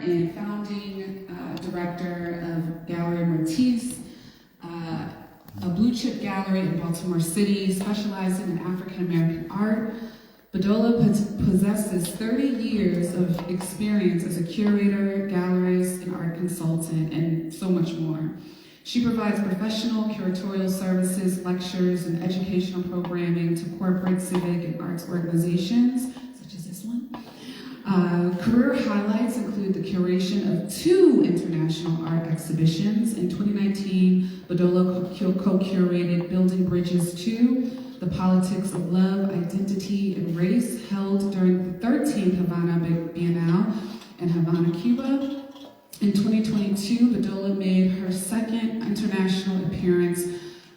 and founding director of Galerie Myrtis, a blue chip gallery in Baltimore City specializing in African American art. Bedolla possesses 30 years of experience as a curator, gallerist, and art consultant, and so much more. She provides professional curatorial services, lectures, and educational programming to corporate, civic, and arts organizations, such as this one. Career highlights include the curation of 2 international art exhibitions. In 2019, Bedolla co-curated Building Bridges 2, The Politics of Love, Identity, and Race, held during the 13th Havana Biennale in Havana, Cuba. In 2022, Bedolla made her second international appearance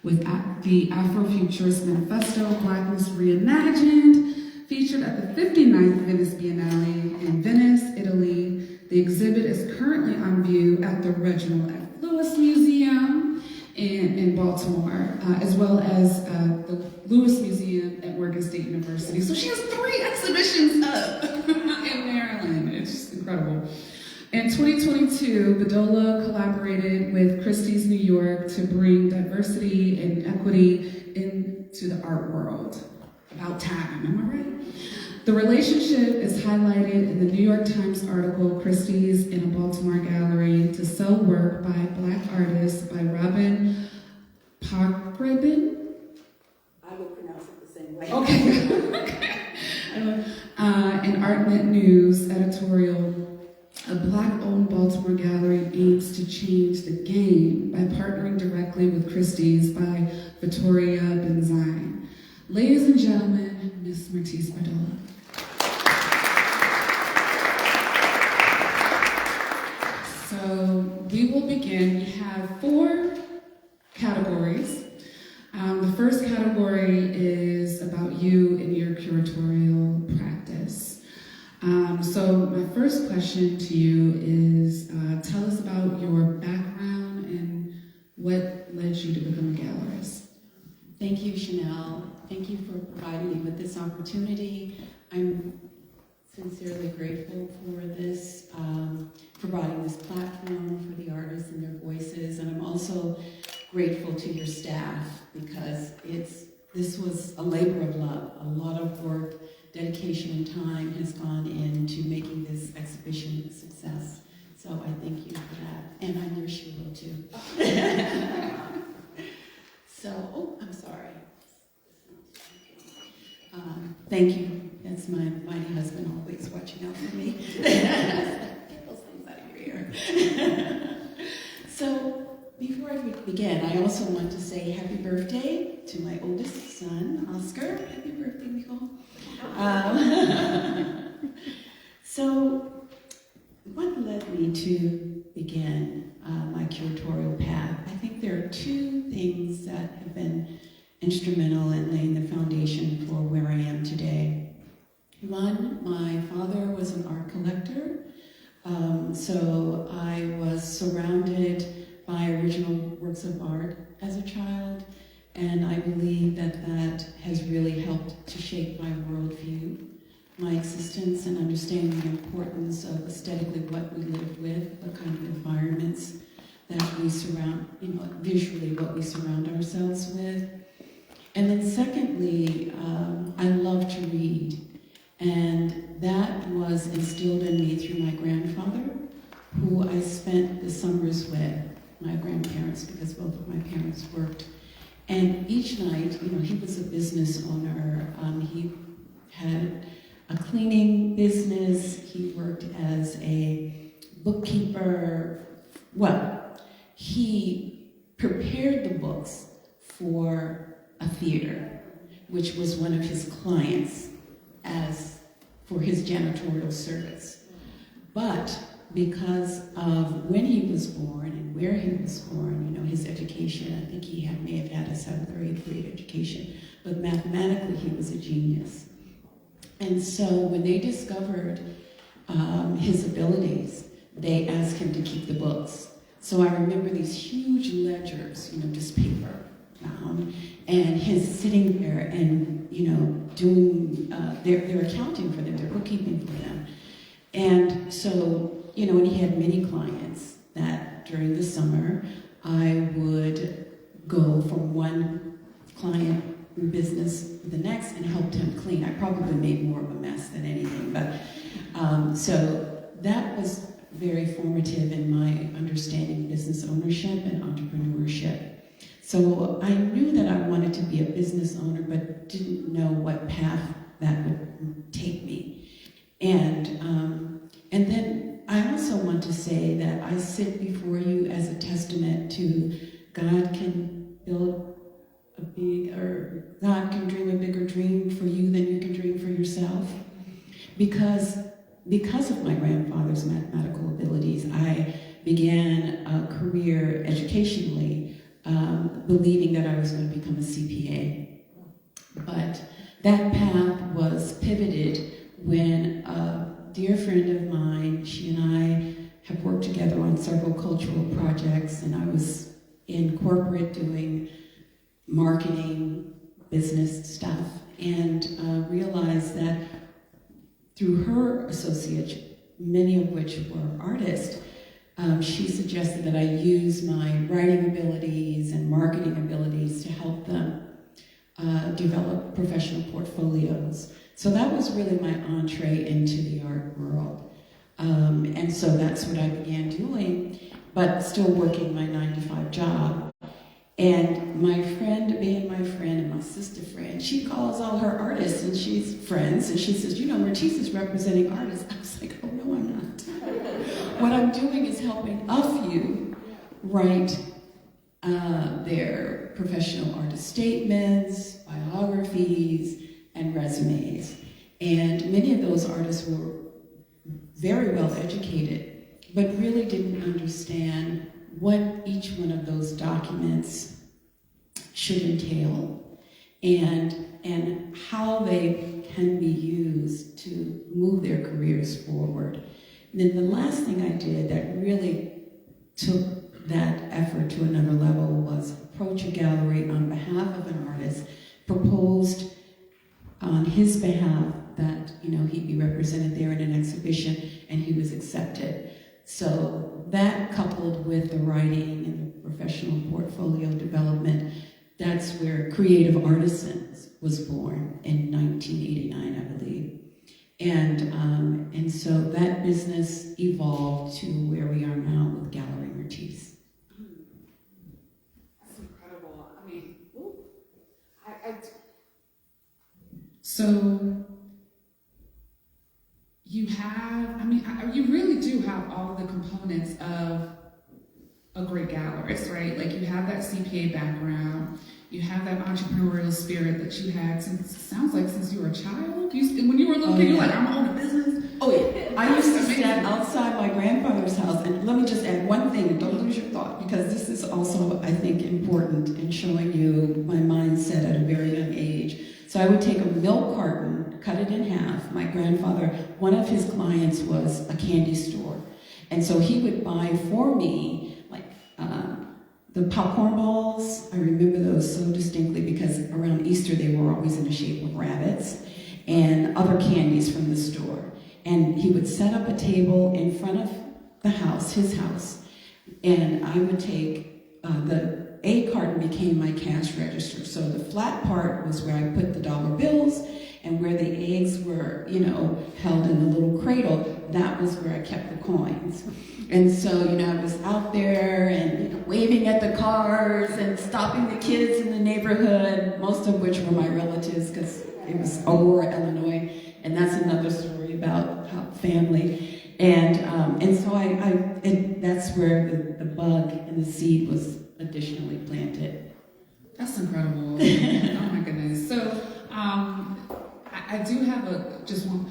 with the Afrofuturist Manifesto, Blackness Reimagined, featured at the 59th Venice Biennale in Venice, Italy. The exhibit is currently on view at the Reginald F. Lewis Museum in Baltimore, as well as the Lewis Museum at Morgan State University. So she has 3 exhibitions up in Maryland. It's just incredible. In 2022, Bedolla collaborated with Christie's New York to bring diversity and equity into the art world. About time, am I right? The relationship is highlighted in the New York Times article, Christie's in a Baltimore Gallery to Sell Work by Black Artists by Robin Pogrebin. I will pronounce it the same way. Okay. In ArtNet News editorial, a Black-owned Baltimore gallery aims to change the game by partnering directly with Christie's by Victoria Benzine. Ladies and gentlemen, Miss Myrtis Bedolla. So we will begin. We have 4 categories. The first category is about you and your curatorial practice. So my first question to you is, tell us about your background and what led you to become a gallerist. Thank you, Chanel. Thank you for providing me with this opportunity. I'm sincerely grateful for this, providing this platform for the artists and their voices, and I'm also grateful to your staff because this was a labor of love. A lot of work, dedication, and time has gone into making this exhibition a success. So I thank you for that, and I know she will too. So, I'm sorry. Thank you. That's my mighty husband always watching out for me. Get those things out of your ear. So, before I begin, I also want to say happy birthday to my oldest son, Oscar. Happy birthday, Nicole. So, what led me to begin my curatorial path? I think there are 2 things that have been instrumental in laying the foundation for where I am today. One, my father was an art collector, so I was surrounded by original works of art as a child, and I believe that that has really helped to shape my worldview, my existence, and understanding the importance of aesthetically what we live with, what kind of environments that we surround, visually what we surround ourselves with. And then secondly, I love to read, and that was instilled in me through my grandfather, who I spent the summers with, my grandparents, because both of my parents worked. And each night, he was a business owner. He had a cleaning business. He worked as a bookkeeper. Well, he prepared the books for a theater, which was one of his clients for his janitorial service. But because of when he was born and where he was born, his education, I think he may have had a 7th or 8th grade education, but mathematically he was a genius. And so when they discovered his abilities, they asked him to keep the books. So I remember these huge ledgers, just paper, and his sitting there and, doing their accounting for them, their bookkeeping for them. And so and he had many clients that during the summer I would go from one client business to the next and helped him clean. I probably made more of a mess than anything, but so that was very formative in my understanding of business ownership and entrepreneurship. So I knew that I wanted to be a business owner, but didn't know what path that would take me. And then I also want to say that I sit before you as a testament to God can build God can dream a bigger dream for you than you can dream for yourself. Because of my grandfather's mathematical abilities, I began a career educationally, believing that I was going to become a CPA. But that path was pivoted when a dear friend of mine, she and I have worked together on several cultural projects, and I was in corporate doing marketing, business stuff, and realized that through her associates, many of which were artists, she suggested that I use my writing abilities and marketing abilities to help them develop professional portfolios. So that was really my entree into the art world. And so that's what I began doing, but still working my 9-to-5 job. And my friend, being my friend and my sister friend, she calls all her artists and she's friends, and she says, Myrtis is representing artists. I was like, oh no, I'm not. What I'm doing is helping a few write their professional artist statements, biographies, and resumes. And many of those artists were very well educated, but really didn't understand what each one of those documents should entail and how they can be used to move their careers forward. And then the last thing I did that really took that effort to another level was approach a gallery on behalf of an artist, proposed on his behalf that he'd be represented there in an exhibition, and he was accepted. So that, coupled with the writing and the professional portfolio development, that's where Creative Artisans was born in 1989, I believe. And so that business evolved to where we are now with Galerie Myrtis. That's incredible. I mean, so you have, you really do have all the components of a great gallerist, right? Like, you have that CPA background, you have that entrepreneurial spirit that you had since you were a child. When you were a little kid, you're like, I'm gonna own a business. Oh yeah, I used to stand outside my grandfather's house, and let me just add one thing, and don't lose your thought, because this is also, I think, important in showing you my mindset at a very young age. So I would take a milk carton, cut it in half. My grandfather, one of his clients was a candy store, and so he would buy for me the popcorn balls. I remember those so distinctly because around Easter they were always in the shape of rabbits, and other candies from the store. And he would set up a table in front of the house, his house, and I would take, the A carton became my cash register. So the flat part was where I put the dollar bills, and where the eggs were, held in a little cradle, that was where I kept the coins. And so, I was out there and waving at the cars and stopping the kids in the neighborhood, most of which were my relatives because it was Aurora, Illinois, and that's another story about family. And so that's where the bug and the seed was additionally planted. That's incredible. Oh my goodness. So I do have just one.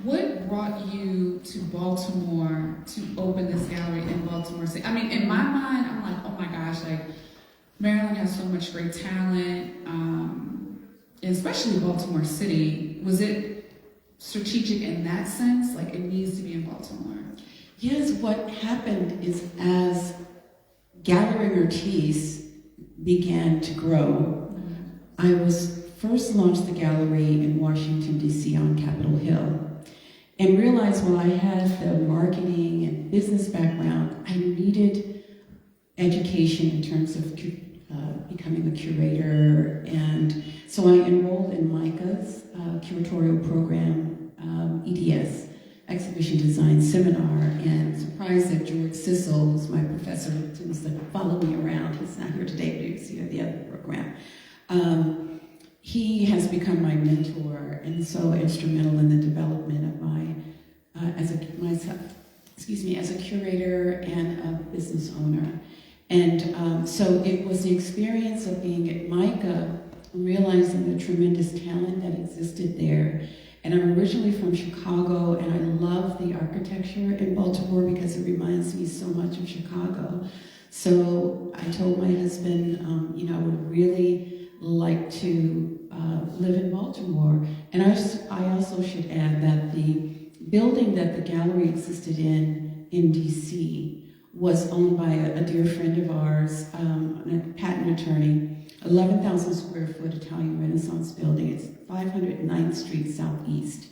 What brought you to Baltimore to open this gallery in Baltimore City? I mean, in my mind, I'm like, oh my gosh, like, Maryland has so much great talent, especially Baltimore City. Was it strategic in that sense? Like, it needs to be in Baltimore? Yes, what happened is as Galerie Myrtis began to grow, I was first launched the gallery in Washington, D.C. on Capitol Hill. and realized while I had the marketing and business background, I needed education in terms of becoming a curator. And so I enrolled in Micah's curatorial program, EDS, Exhibition Design Seminar, and surprised that George Sissel, who's my professor, who tends to follow me around, he's not here today, but he's here at the other program. He has become my mentor and so instrumental in the development of as a curator and a business owner. And so it was the experience of being at Micah, realizing the tremendous talent that existed there. And I'm originally from Chicago, and I love the architecture in Baltimore because it reminds me so much of Chicago. So I told my husband, I would really like to live in Baltimore. And I also should add that the building that the gallery existed in DC was owned by a dear friend of ours, a patent attorney, 11,000 square foot Italian Renaissance building. It's 509th Street Southeast.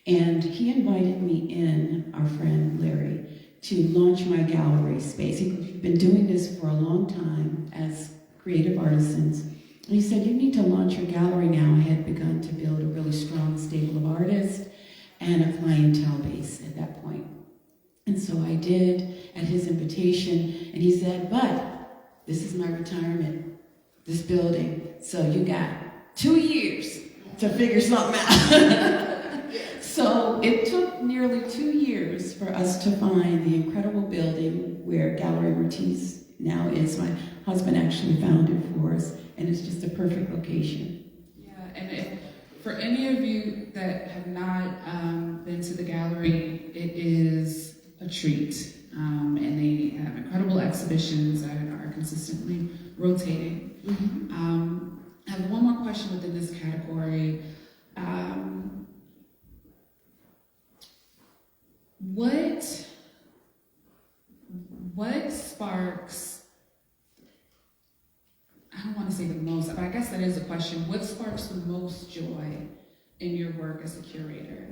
And he invited me in, our friend Larry, to launch my gallery space. He'd been doing this for a long time as creative artisans. And he said, you need to launch your gallery now. I had begun to build a really strong stable of artists and a clientele base at that point. And so I did at his invitation, and he said, but this is my retirement, this building, so you got 2 years to figure something out. So it took nearly 2 years for us to find the incredible building where Galerie Myrtis now is. My husband actually found it for us, and it's just a perfect location. Yeah, and for any of you that have not been to the gallery, it is a treat. And they have incredible exhibitions that are consistently rotating. Mm-hmm. I have one more question within this category. What sparks, I don't want to say the most, but I guess that is a question. What sparks the most joy in your work as a curator?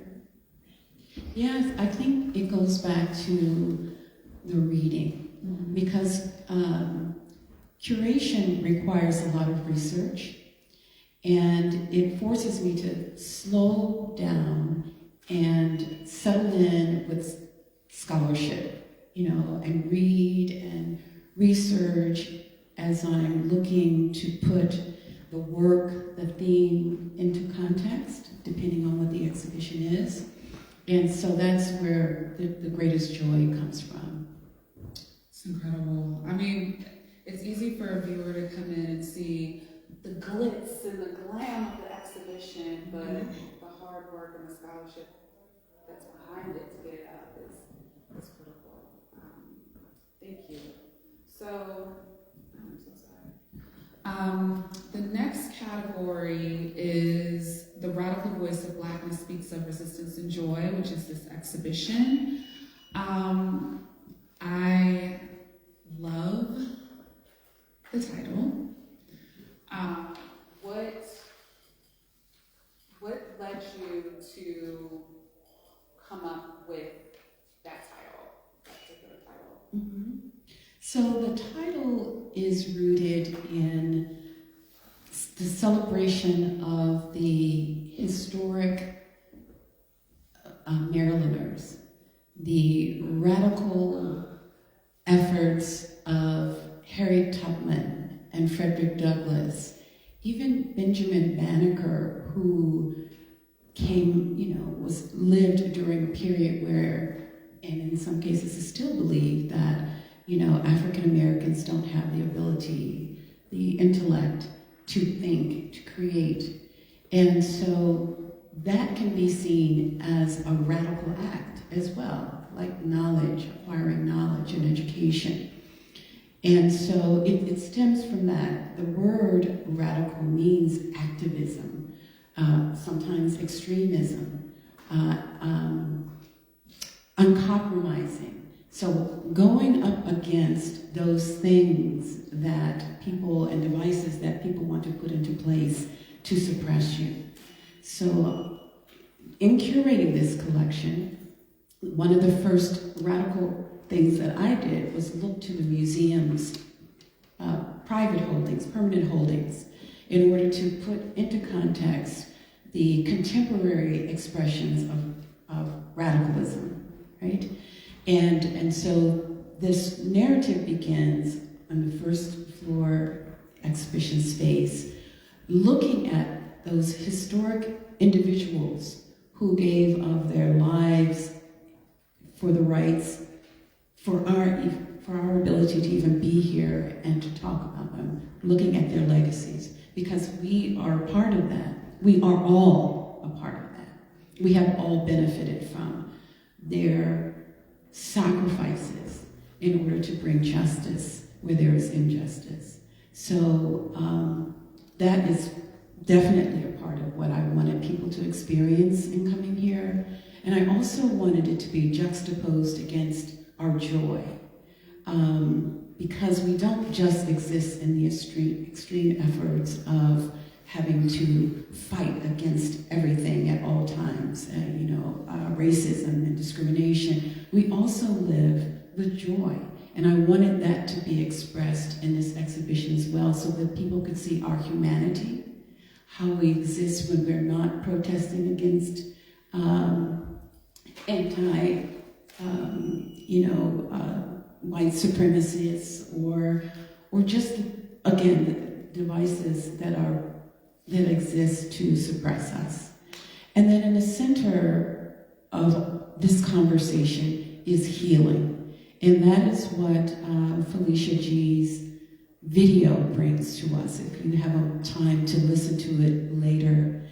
Yes, I think it goes back to the reading, mm-hmm. because curation requires a lot of research, and it forces me to slow down and settle in with scholarship, and read and research as I'm looking to put the work, the theme into context, depending on what the exhibition is. And so that's where the greatest joy comes from. It's incredible. I mean, it's easy for a viewer to come in and see the glitz and the glam of the exhibition, but the hard work and the scholarship that's behind it to get it up is critical. Thank you. So, I'm so sorry. The next category is The Radical Voice of Blackness Speaks of Resistance and Joy, which is this exhibition. I love the title. What led you to come up with that particular title? Mm-hmm. So the title is rooted in the celebration of the historic Marylanders, the radical efforts of Harriet Tubman and Frederick Douglass, even Benjamin Banneker, who lived during a period where, and in some cases is still believed that, African Americans don't have the ability, the intellect to think, to create. And so that can be seen as a radical act as well, like knowledge, acquiring knowledge and education. And so it stems from that. The word radical means activism, sometimes extremism, uncompromising. So going up against those things that people and devices that people want to put into place to suppress you. So in curating this collection, one of the first radical things that I did was look to the museum's private holdings, permanent holdings, in order to put into context the contemporary expressions of radicalism, right? And so this narrative begins on the first floor exhibition space, looking at those historic individuals who gave of their lives for the rights, for our ability to even be here and to talk about them, looking at their legacies, because we are part of that. We are all a part of that. We have all benefited from their sacrifices in order to bring justice where there is injustice. So that is definitely a part of what I wanted people to experience in coming here. And I also wanted it to be juxtaposed against our joy. Because we don't just exist in the extreme efforts of having to fight against everything at all times, racism and discrimination. We also live with joy. And I wanted that to be expressed in this exhibition as well, so that people could see our humanity, how we exist when we're not protesting against white supremacists or just, again, devices that exist to suppress us. And then in the center of this conversation is healing. And that is what Felicia G's video brings to us. If you have a time to listen to it later,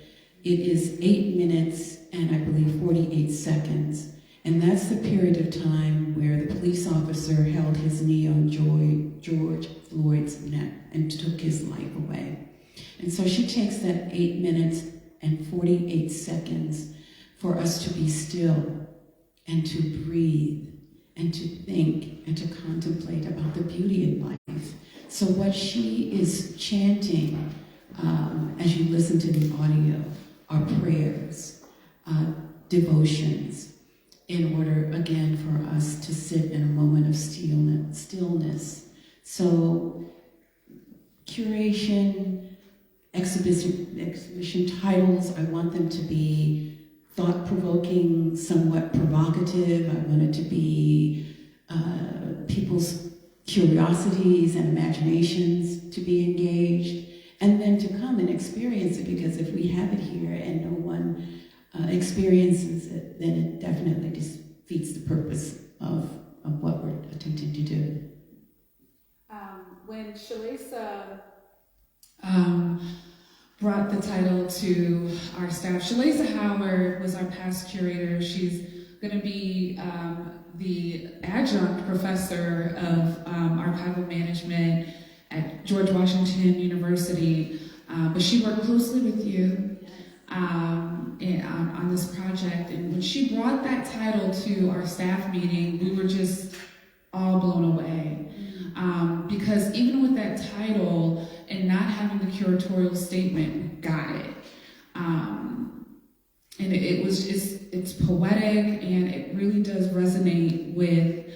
it is 8 minutes and I believe 48 seconds. And that's the period of time where the police officer held his knee on George Floyd's neck and took his life away. And so she takes that 8 minutes and 48 seconds for us to be still and to breathe and to think and to contemplate about the beauty in life. So what she is chanting as you listen to the audio are prayers, devotions, in order, again, for us to sit in a moment of stillness. So curation, exhibition titles, I want them to be thought-provoking, somewhat provocative. I want it to be people's curiosities and imaginations to be engaged, and then to come and experience it, because if we have it here and no one experiences it, then it definitely defeats the purpose of what we're attempting to do. When Shalisa brought the title to our staff, Shalisa Howard was our past curator. She's going to be the adjunct professor of archival management at George Washington University, but she worked closely with you on this project. And when she brought that title to our staff meeting, we were just all blown away. Because even with that title and not having the curatorial statement, we got it. And it's poetic, and it really does resonate with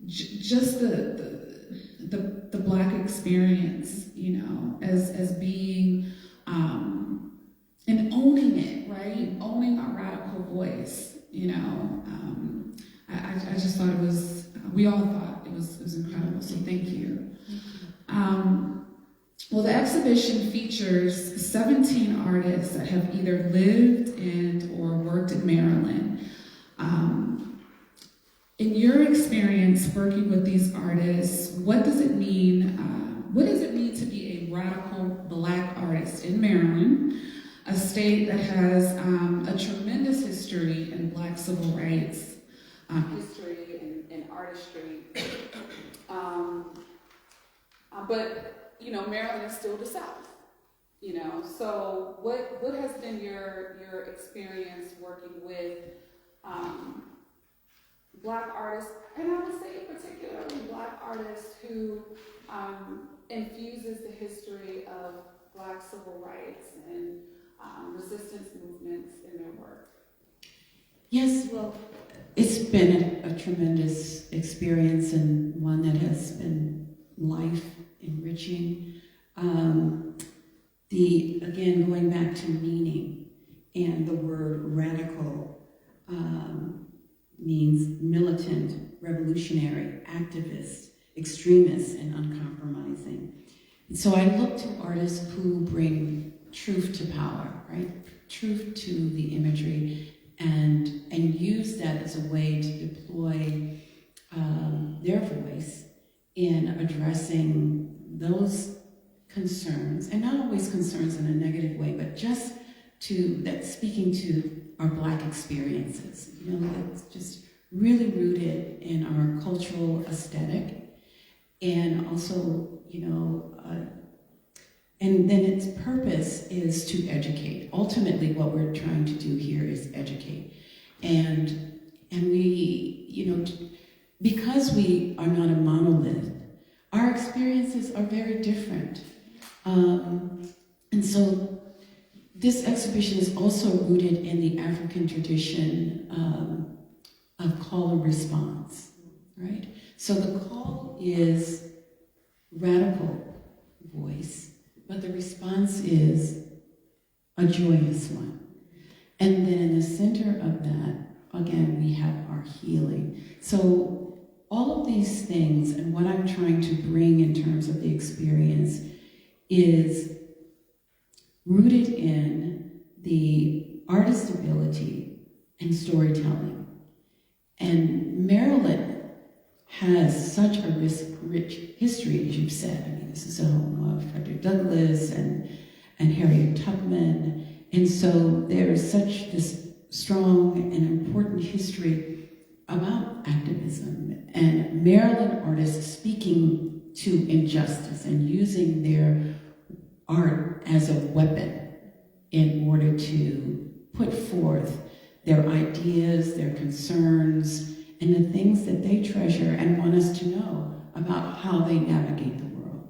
just the Black experience, as being and owning it, right? Owning our radical voice, I just thought we all thought it was incredible, so thank you. Well, the exhibition features 17 artists that have either lived and or worked in Maryland. In your experience working with these artists, what does it mean? What does it mean to be a radical Black artist in Maryland, a state that has a tremendous history in Black civil rights, history and artistry, but Maryland is still the South, So what has been your experience working with Black artists, and I would say particularly Black artists who infuses the history of Black civil rights and resistance movements in their work? Yes, well, it's been a tremendous experience and one that has been life enriching. Again, going back to meaning, and the word radical means militant, revolutionary, activist, extremist, and uncompromising. And so I look to artists who bring truth to power, right? Truth to the imagery, and use that as a way to deploy their voice in addressing those concerns, and not always concerns in a negative way, but just speaking to our Black experiences. That's just really rooted in our cultural aesthetic, and also, and then its purpose is to educate. Ultimately, what we're trying to do here is educate. And we, because we are not a monolith, our experiences are very different. And so this exhibition is also rooted in the African tradition of call and response, right? So the call is radical voice, but the response is a joyous one. And then in the center of that, again, we have our healing. So all of these things, and what I'm trying to bring in terms of the experience, is rooted in the artist's ability and storytelling. And Maryland has such a rich history, as you've said. I mean, this is a home of Frederick Douglass and Harriet Tubman. And so there's such this strong and important history about activism and Maryland artists speaking to injustice and using their art as a weapon in order to put forth their ideas, their concerns, and the things that they treasure and want us to know about how they navigate the world.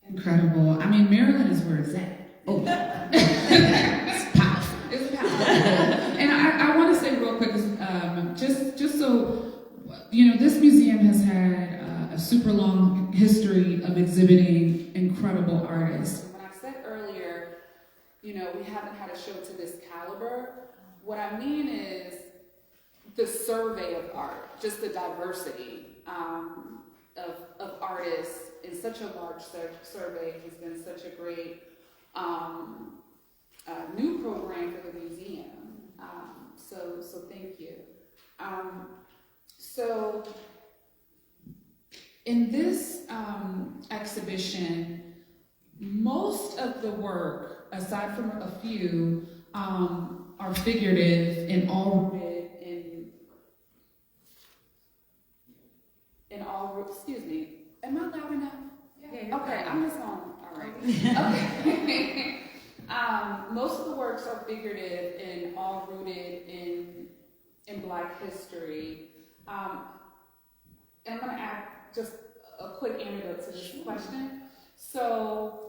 Incredible. I mean, Maryland is where it's at. Oh, it's powerful. It's powerful. And I want to say real quick, just so, this museum has had a super long history of exhibiting incredible artists. When I said earlier, we haven't had a show to this caliber, what I mean is the survey of art, just the diversity of artists in such a large survey has been such a great new program for the museum. So thank you. So in this exhibition, most of the work, aside from a few, are figurative and all rooted in all. Excuse me. Am I loud enough? Yeah. Okay, I'm just on. All right. Okay. Most of the works are figurative and all rooted in Black history. And I'm going to add just a quick anecdote to this question. So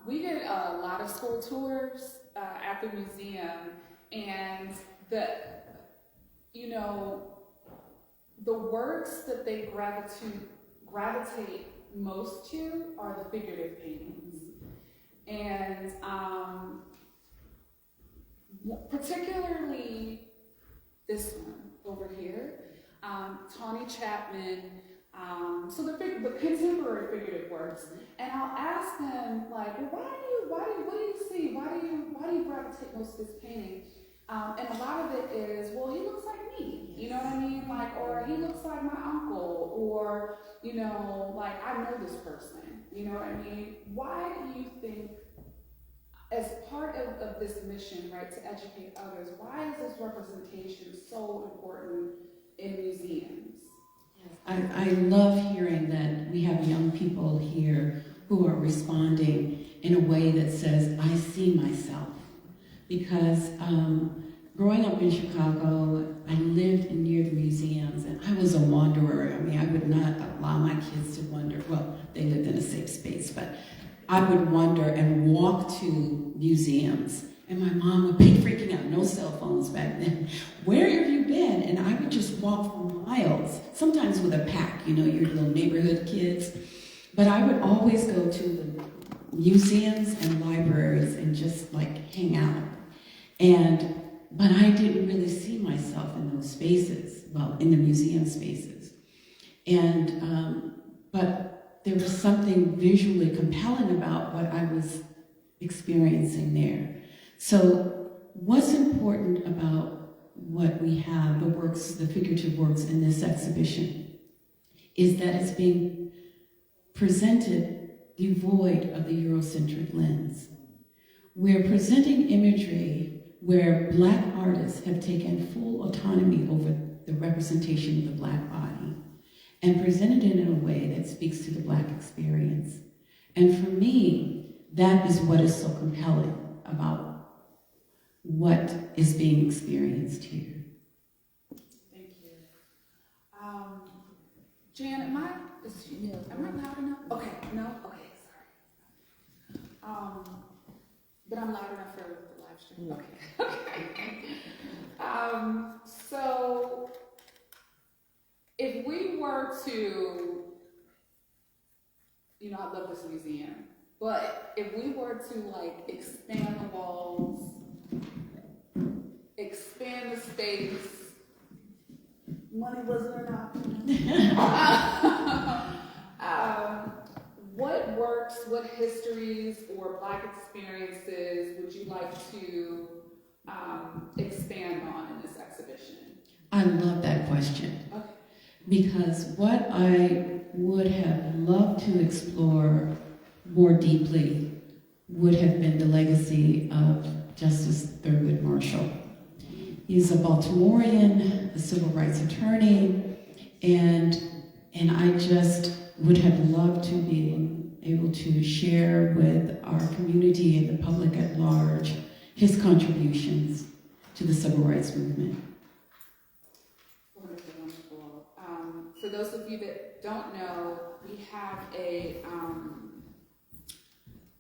we did a lot of school tours at the museum, and the works that they gravitate most to are the figurative paintings. And particularly this one over here, Tawny Chapman, so the contemporary figurative works. And I'll ask them, like, what do you see? Why do you gravitate most to this painting? And a lot of it is, well, he looks like me, you know what I mean? Like, or he looks like my uncle, or, like, I know this person, you know what I mean? Why do you think, as part of this mission, right, to educate others, why is this representation so important in museums? I love hearing that we have young people here who are responding in a way that says, I see myself. Because growing up in Chicago, I lived near the museums, and I was a wanderer. I mean, I would not allow my kids to wander. Well, they lived in a safe space, but I would wander and walk to museums, and my mom would be freaking out. No cell phones back then. Where have you been? And I would just walk for miles, sometimes with a pack, you know, your little neighborhood kids. But I would always go to the museums and libraries and just like hang out. But I didn't really see myself in those spaces, well, in the museum spaces. But there was something visually compelling about what I was experiencing there. So what's important about what we have, the works, the figurative works in this exhibition, is that it's being presented devoid of the Eurocentric lens. We're presenting imagery where Black artists have taken full autonomy over the representation of the Black body and presented it in a way that speaks to the Black experience. And for me, that is what is so compelling about what is being experienced here. Thank you. Jan, am I loud enough? Okay, no? Okay, sorry. But I'm loud enough for the live stream? Okay. So, if we were to, you know, I love this museum, but if we were to like expand the walls, expand the space, money wasn't an option. What works, what histories or Black experiences would you like to expand on in this exhibition? I love that question. Okay. Because what I would have loved to explore more deeply would have been the legacy of Justice Thurgood Marshall. He's a Baltimorean, a civil rights attorney, and I just would have loved to be able to share with our community and the public at large his contributions to the civil rights movement. Wonderful, wonderful. For those of you that don't know, we have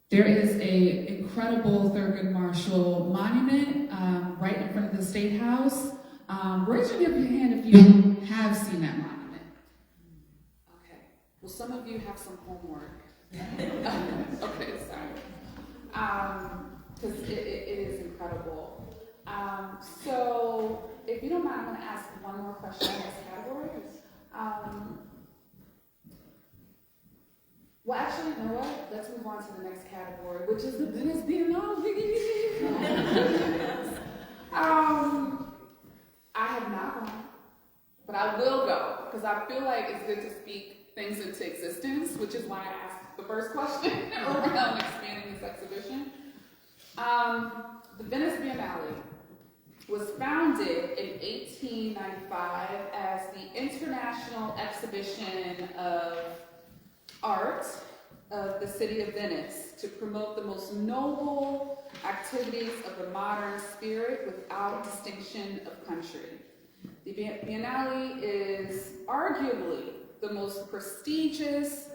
there is a incredible Thurgood Marshall monument right in front of the State House. Raise your hand if you have seen that monument. Okay. Well, some of you have some homework. Okay, sorry. Because it is incredible. So, if you don't mind, I'm going to ask one more question in this category. Well, actually, you know what? Let's move on to the next category, which is the Venice Biennale. I have not gone, but I will go, because I feel like it's good to speak things into existence, which is why I asked the first question around expanding this exhibition. The Venice Biennale was founded in 1895 as the International Exhibition of Art of the city of Venice to promote the most noble activities of the modern spirit without distinction of country. The Biennale is arguably the most prestigious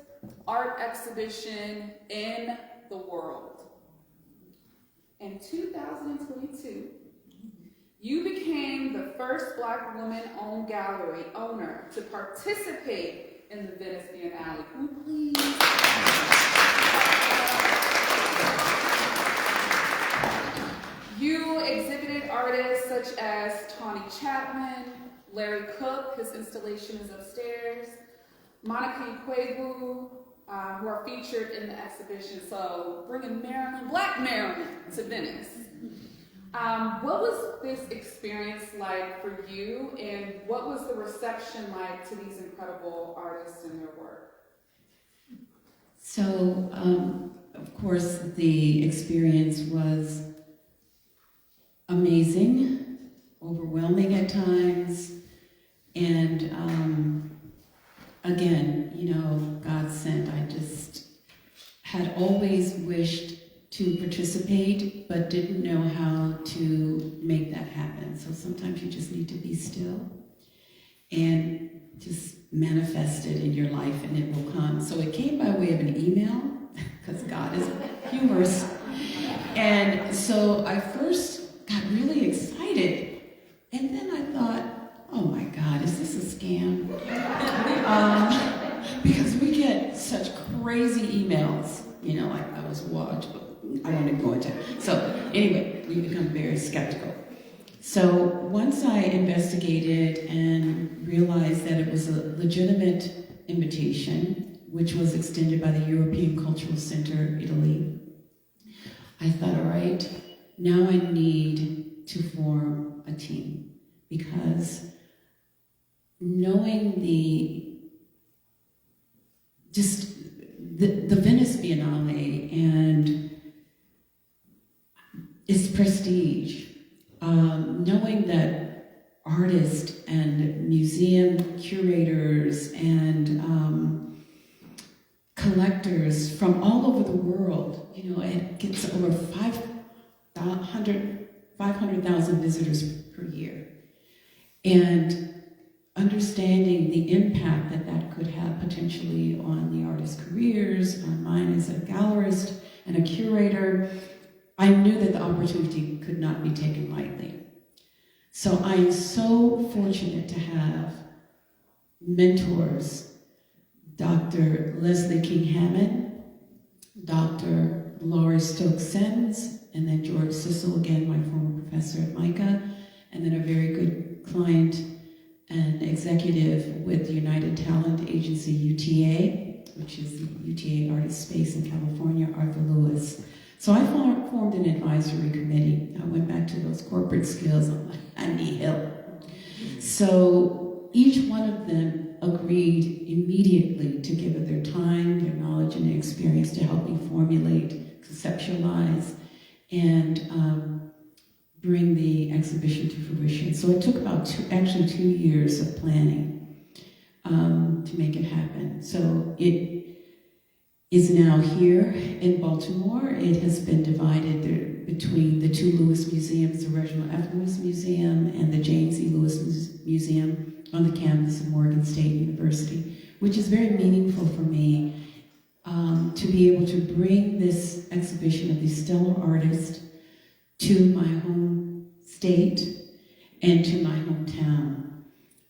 art exhibition in the world. In 2022, you became the first Black woman-owned gallery owner to participate in the Venice Biennale. Can we please? You exhibited artists such as Tawny Chapman, Larry Cook, his installation is upstairs, Monica Ikwebu, who are featured in the exhibition. So bringing Maryland, Black Maryland, to Venice. What was this experience like for you, and what was the reception like to these incredible artists and their work? So, of course, the experience was amazing, overwhelming at times, and again, you know, God sent. I just had always wished to participate, but didn't know how to make that happen. So sometimes you just need to be still and just manifest it in your life, and it will come. So it came by way of an email, because God is humorous. And so I first got really excited, and then I thought, oh my God, is this a scam? Because we get such crazy emails, like I was watched, but I won't go into it. So anyway, we become very skeptical. So once I investigated and realized that it was a legitimate invitation, which was extended by the European Cultural Center, Italy, I thought, all right, now I need to form a team, because knowing the Venice Biennale and its prestige, knowing that artists and museum curators and collectors from all over the world, it gets over 500,000 visitors per year. And understanding the impact that could have potentially on the artists' careers, on mine as a gallerist and a curator, I knew that the opportunity could not be taken lightly. So I am so fortunate to have mentors, Dr. Leslie King Hammond, Dr. Laurie Stokes-Sens, and then George Sissel, again, my former professor at MICA, and then a very good client and executive with the United Talent Agency, UTA, which is the UTA Artist Space in California, Arthur Lewis. So I formed an advisory committee. I went back to those corporate skills. I'm like, I need help. So each one of them agreed immediately to give of their time, their knowledge, and their experience to help me formulate, conceptualize, and bring the exhibition to fruition. So it took about 2 years of planning to make it happen. So it is now here in Baltimore. It has been divided between the 2 Lewis museums, the Reginald F. Lewis Museum and the James E. Lewis Museum on the campus of Morgan State University, which is very meaningful for me to be able to bring this exhibition of these stellar artists to my home state and to my hometown,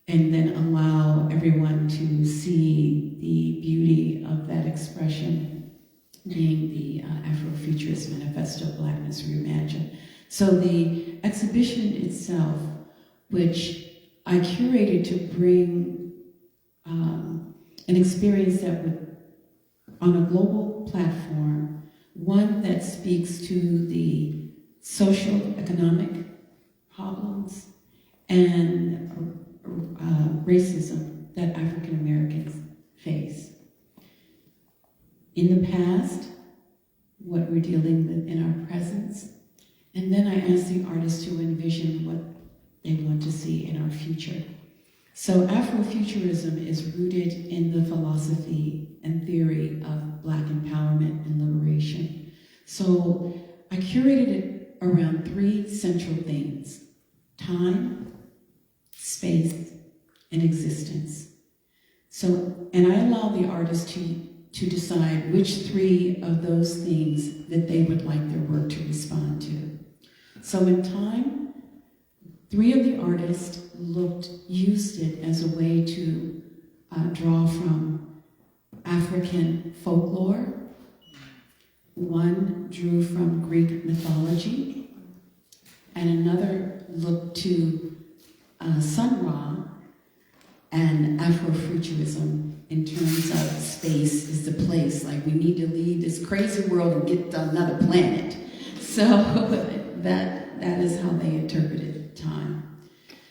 and then allow everyone to see the beauty of that expression, being the Afrofuturist Manifesto, Blackness Reimagined. So the exhibition itself, which I curated to bring an experience that would, on a global platform, one that speaks to the social, economic problems and racism that African Americans face. In the past, what we're dealing with in our presence, and then I asked the artists to envision what they want to see in our future. So Afrofuturism is rooted in the philosophy and theory of Black empowerment and liberation. So I curated it around 3 central themes: time, space, and existence. So, and I allow the artists to decide which 3 of those themes that they would like their work to respond to. So in time, 3 of the artists used it as a way to draw from African folklore. One drew from Greek mythology, and another looked to Sun Ra and Afrofuturism in terms of space is the place. Like, we need to leave this crazy world and get to another planet. So that is how they interpreted time.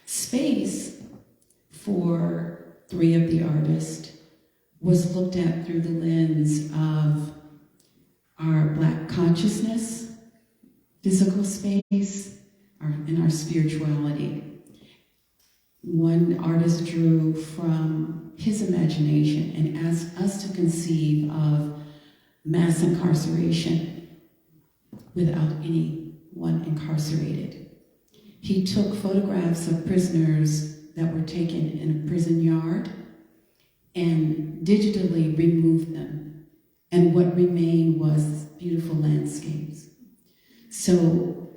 Space, for 3 of the artists, was looked at through the lens of our Black consciousness, physical space, and our spirituality. One artist drew from his imagination and asked us to conceive of mass incarceration without anyone incarcerated. He took photographs of prisoners that were taken in a prison yard and digitally removed them and what remained was beautiful landscapes. So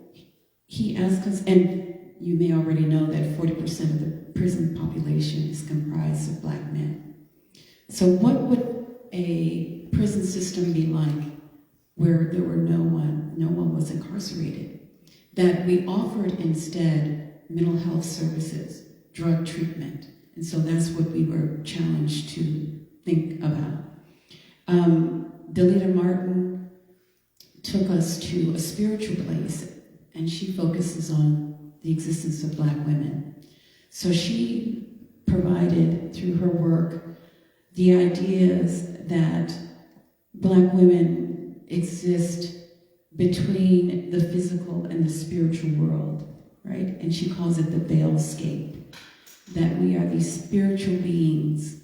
he asked us, and you may already know that 40% of the prison population is comprised of Black men. So what would a prison system be like where there were no one was incarcerated? That we offered instead mental health services, drug treatment. And so that's what we were challenged to think about. Delita Martin took us to a spiritual place, and she focuses on the existence of Black women. So she provided, through her work, the ideas that Black women exist between the physical and the spiritual world, right? And she calls it the veilscape, that we are these spiritual beings,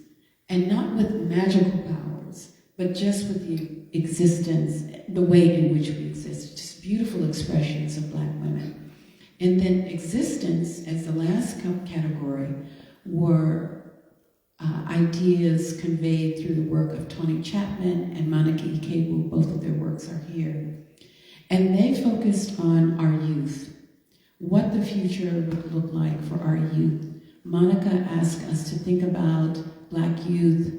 and not with magical powers, but just with the existence, the way in which we exist, just beautiful expressions of Black women. And then existence, as the last category, were ideas conveyed through the work of Tony Chapman and Monica Ikewu. Both of their works are here. And they focused on our youth, what the future would look like for our youth. Monica asked us to think about Black youth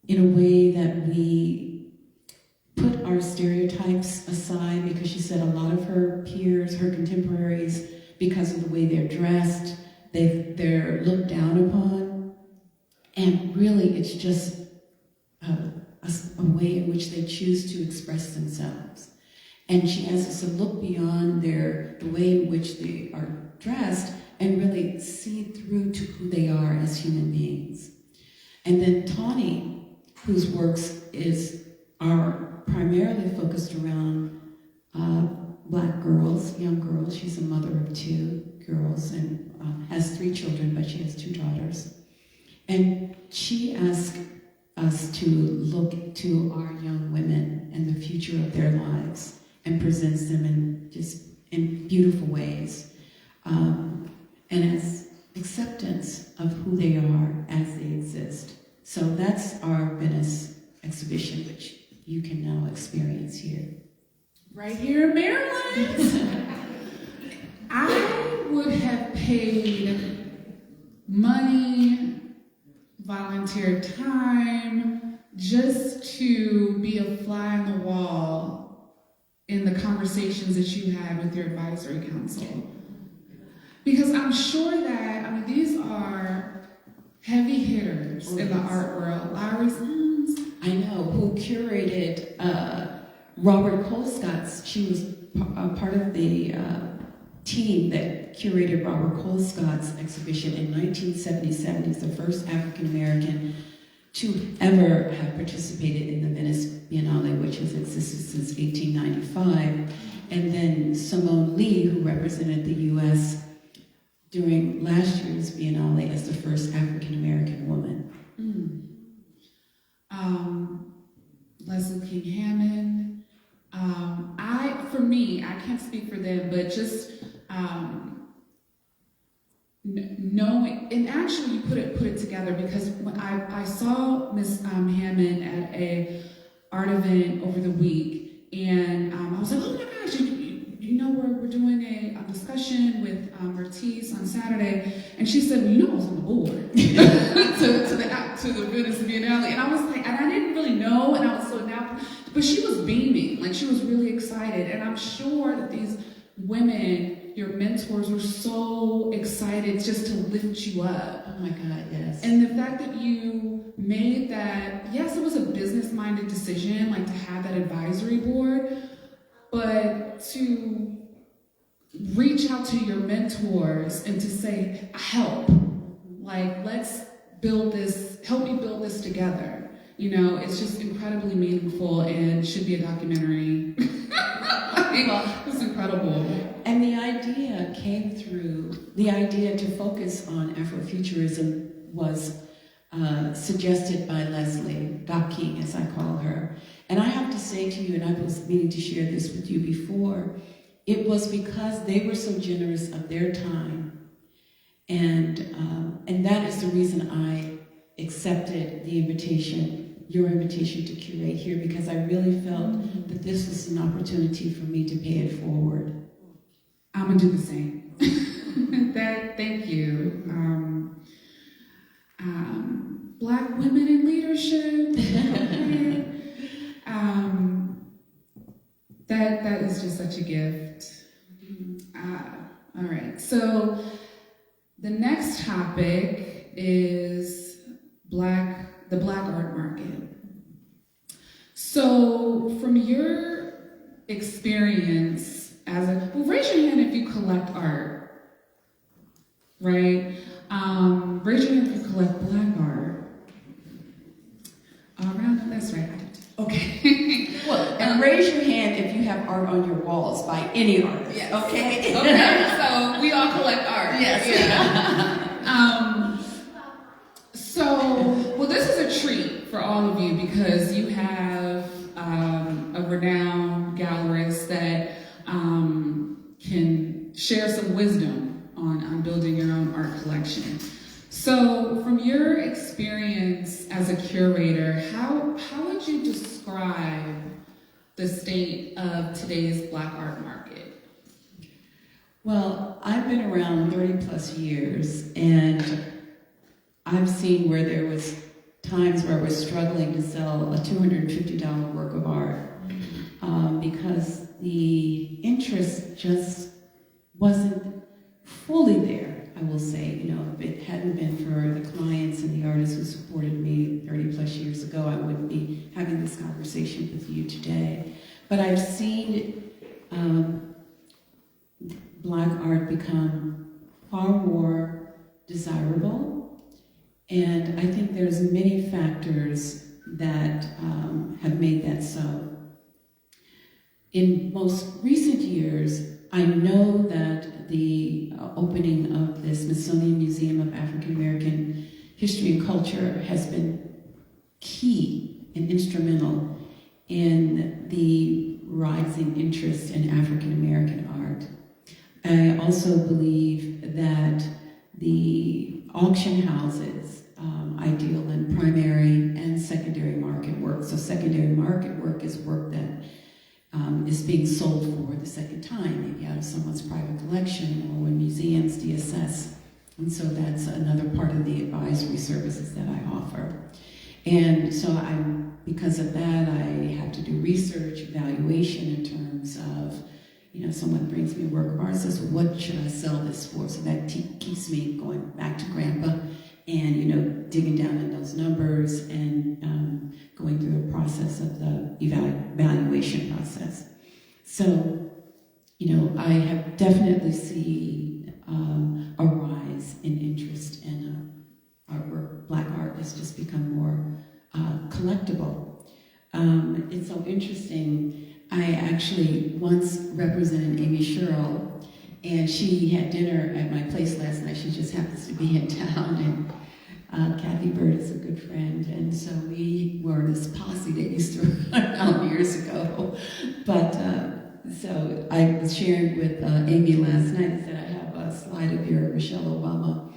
in a way that we put our stereotypes aside, because she said a lot of her peers, her contemporaries, because of the way they're dressed, they're looked down upon. And really, it's just a way in which they choose to express themselves. And she asks us to look beyond the way in which they are dressed and really see through to who they are as human beings. And then Tawny, whose works are primarily focused around Black girls, young girls. She's a mother of 2 girls and has 3 children, but she has 2 daughters. And she asked us to look to our young women and the future of their lives and presents them in beautiful ways. And as acceptance of who they are as they exist. So that's our Venice exhibition, which you can now experience here. Right here in Maryland. I would have paid money, volunteer time, just to be a fly on the wall in the conversations that you had with your advisory council. Because I'm sure that, these are heavy hitters in the art world. Lowry Sims. I know, who curated Robert Colescott's. She was part of the team that curated Robert Colescott's exhibition in 1977. He's the first African-American to ever have participated in the Venice Biennale, which has existed since 1895. And then Simone Lee, who represented the U.S. during last year's Biennale as the first African-American woman. Leslie King Hammond. For me, I can't speak for them, but just knowing, and actually you put it together, because when I saw Miss Hammond at a art event over the week, and I was like, oh my gosh, you know we're doing a discussion with Myrtis on Saturday, and she said, well, you know I was on the board to the Venice Biennale, and I was like, and I didn't really know, and I was so now, but she was beaming, like she was really excited, and I'm sure that these women, your mentors, were so excited just to lift you up. Oh my God, yes. And the fact that you made that, yes, it was a business-minded decision, like to have that advisory board, but to reach out to your mentors and to say, help, like let's build this, help me build this together. You know, it's just incredibly meaningful and should be a documentary. It's incredible. And the idea came through, the idea to focus on Afrofuturism was suggested by Leslie, Doc King, as I call her. And I have to say to you, and I was meaning to share this with you before, it was because they were so generous of their time. And that is the reason I accepted the invitation your invitation to curate here, because I really felt that this was an opportunity for me to pay it forward. I'm gonna do the same. Thank you. Black women in leadership. That is just such a gift. All right, so the next topic is the black art market. So from your experience raise your hand if you collect art, right? Raise your hand if you collect black art. All right, that's right. Okay. Well, and raise your hand if you have art on your walls by any artist. Yes. Okay. Okay. So we all collect art. Yes. Yeah. Well, this is a treat for all of you because you have a renowned gallerist that can share some wisdom on building your own art collection. So from your experience as a curator, how would you describe the state of today's black art market? Well, I've been around 30 plus years, and I've seen where there was times where I was struggling to sell a $250 work of art because the interest just wasn't fully there, I will say. You know, if it hadn't been for the clients and the artists who supported me 30 plus years ago, I wouldn't be having this conversation with you today. But I've seen black art become far more desirable, and I think there's many factors that have made that so. In most recent years, I know that the opening of the Smithsonian Museum of African American History and Culture has been key and instrumental in the rising interest in African American art. I also believe that the auction houses ideal in primary and secondary market work. So secondary market work is work that is being sold for the second time, maybe out of someone's private collection or when museums deassess. And so that's another part of the advisory services that I offer. And so because of that, I have to do research, evaluation in terms of, you know, someone brings me a work of art and says, well, what should I sell this for? So that keeps me going back to grandpa and, you know, digging down in those numbers and going through the process of the evaluation process. So, you know, I have definitely seen a rise in interest in artwork. Black art has just become more collectible. It's so interesting. I actually once represented Amy Sherrill, and she had dinner at my place last night. She just happens to be in town, and Kathy Bird is a good friend, and so we were this posse that used to run out years ago. But so I was sharing with Amy last night. I said I have a slide of your Michelle Obama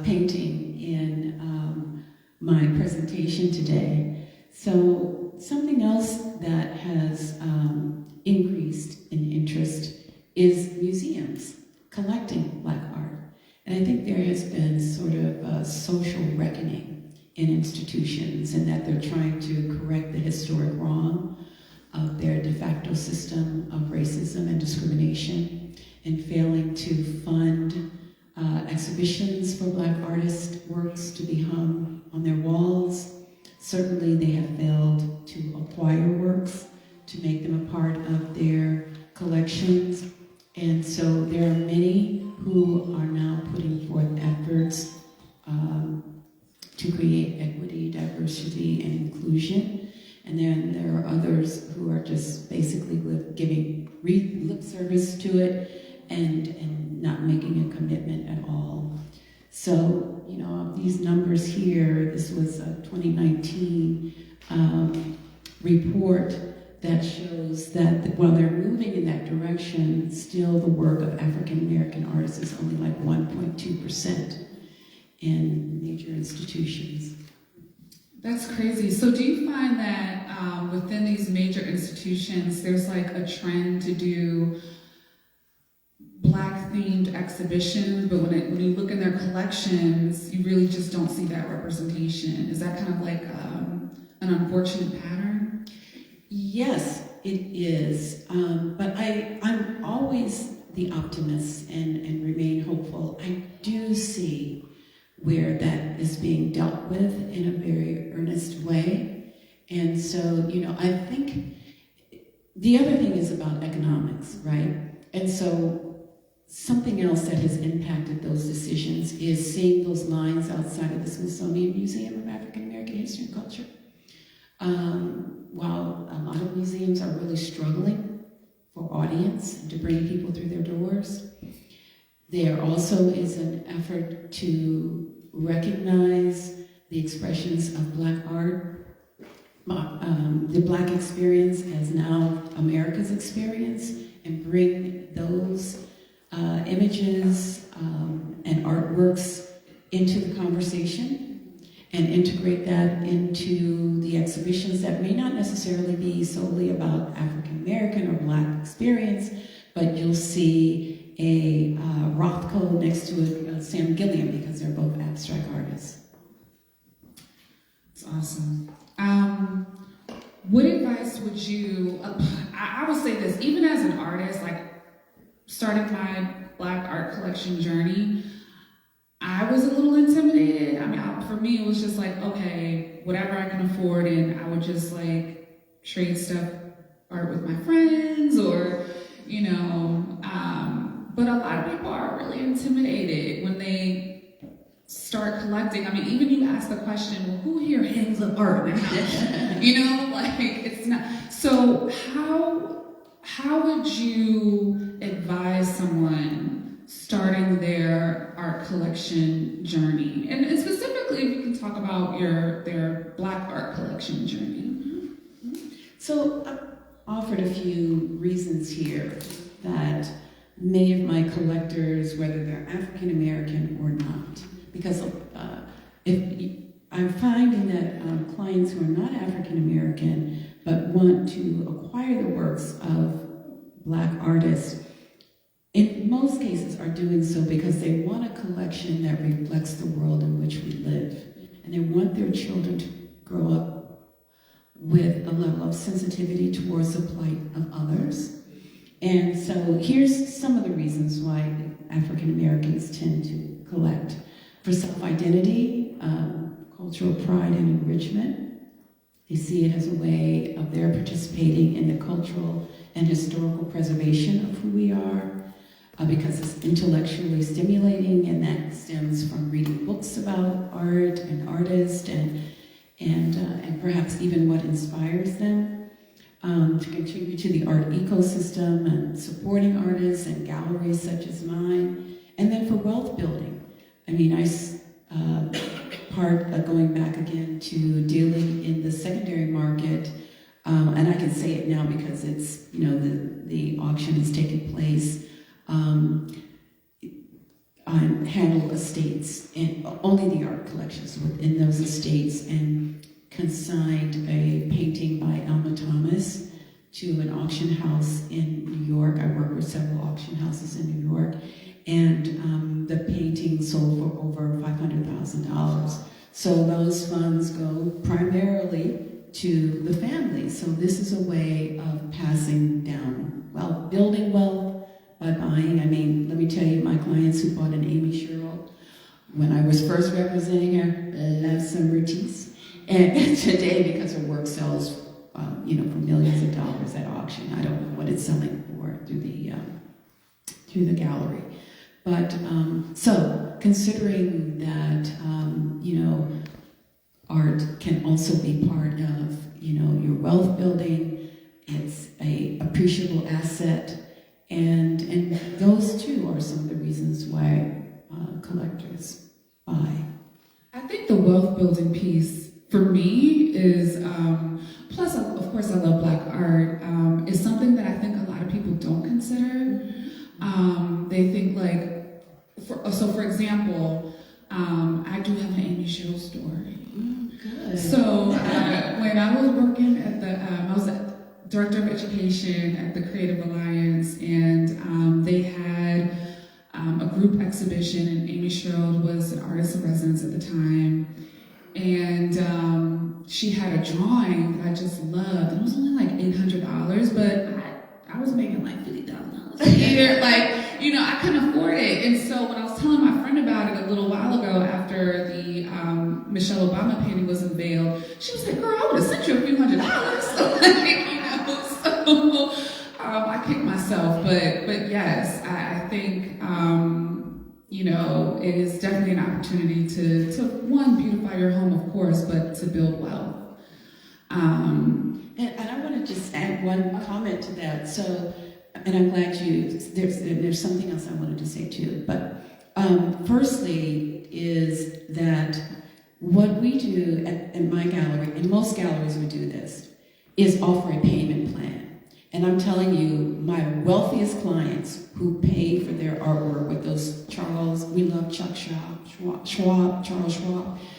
painting in my presentation today. So something else that has increased in interest is museums collecting black art. And I think there has been sort of a social reckoning in institutions, and that they're trying to correct the historic wrong of their de facto system of racism and discrimination, and failing to fund exhibitions for black artist works to be hung on their walls. Certainly they have failed to acquire works to make them a part of their collections. And so there are many who are now putting forth efforts to create equity, diversity, and inclusion. And then there are others who are just basically giving lip service to it and not making a commitment at all. So, you know, these numbers here, this was a 2019 report that shows that while they're moving in that direction, still the work of African American artists is only like 1.2% in major institutions. That's crazy. So do you find that within these major institutions, there's like a trend to do Black-themed exhibitions, but when you look in their collections, you really just don't see that representation? Is that kind of like an unfortunate pattern? Yes, it is. But I'm always the optimist and remain hopeful. I do see where that is being dealt with in a very earnest way. And so, I think the other thing is about economics, right? And so something else that has impacted those decisions is seeing those lines outside of the Smithsonian Museum of African American History and Culture. While a lot of museums are really struggling for audience and to bring people through their doors, there also is an effort to recognize the expressions of Black art, the Black experience as now America's experience, and bring those images and artworks into the conversation and integrate that into the exhibitions that may not necessarily be solely about African American or Black experience, but you'll see a Rothko next to a Sam Gilliam because they're both abstract artists. That's awesome. What advice would you, I would say this, even as an artist, like starting my Black art collection journey, I was a little intimidated. I mean, for me, it was just like, okay, whatever I can afford, and I would just like trade art with my friends, or, but a lot of people are really intimidated when they start collecting. I mean, even you ask the question, well, who here hangs up art in the house? Like it's not. So how would you advise someone starting their art collection journey? And specifically, if you can talk about their Black art collection journey. So I've offered a few reasons here that many of my collectors, whether they're African American or not, because if I'm finding that clients who are not African American but want to acquire the works of Black artists, in most cases are doing so because they want a collection that reflects the world in which we live, and they want their children to grow up with a level of sensitivity towards the plight of others. And so here's some of the reasons why African Americans tend to collect. For self-identity, cultural pride and enrichment. They see it as a way of their participating in the cultural and historical preservation of who we are, because it's intellectually stimulating, and that stems from reading books about art and artists and perhaps even what inspires them, to contribute to the art ecosystem and supporting artists and galleries such as mine. And then for wealth building. I mean, going back again to dealing in the secondary market, and I can say it now because it's, the auction is taking place. I handle estates, and only the art collections within those estates, and consigned a painting by Elma Thomas to an auction house in New York. I work with several auction houses in New York, and the painting sold for over $500,000. So those funds go primarily to the family. So this is a way of passing down wealth, building wealth by buying. I mean, let me tell you, my clients who bought an Amy Sherrill, when I was first representing her, love some Myrtis. And today, because her work sells, for millions of dollars at auction, I don't know what it's selling for through the Galerie. But so considering that, art can also be part of, your wealth building, it's a appreciable asset, and those two are some of the reasons why collectors buy. I think the wealth building piece for me is, plus of course I love Black art, is something that I think a lot of people don't consider. They think for example, I do have an Amy Sherrill story. Good. So when I was working at I was director of education at the Creative Alliance, and they had a group exhibition, and Amy Sherrill was an artist in residence at the time, and she had a drawing that I just loved. It was only like $800, but I was making like $50,000 a year. Like, you know, I couldn't afford it. And so when I was telling my friend about it a little while ago after the Michelle Obama painting was unveiled, she was like, girl, I would have sent you a few $100. So, like, you know, so I kicked myself. But yes, I think, you know, it is definitely an opportunity to one, beautify your home, of course, but to build wealth. And I want to just add one comment to that. So, and I'm glad there's something else I wanted to say too. But firstly is that what we do at my gallery, and most galleries would do this, is offer a payment plan. And I'm telling you, my wealthiest clients who pay for their artwork with those we love Charles Schwab,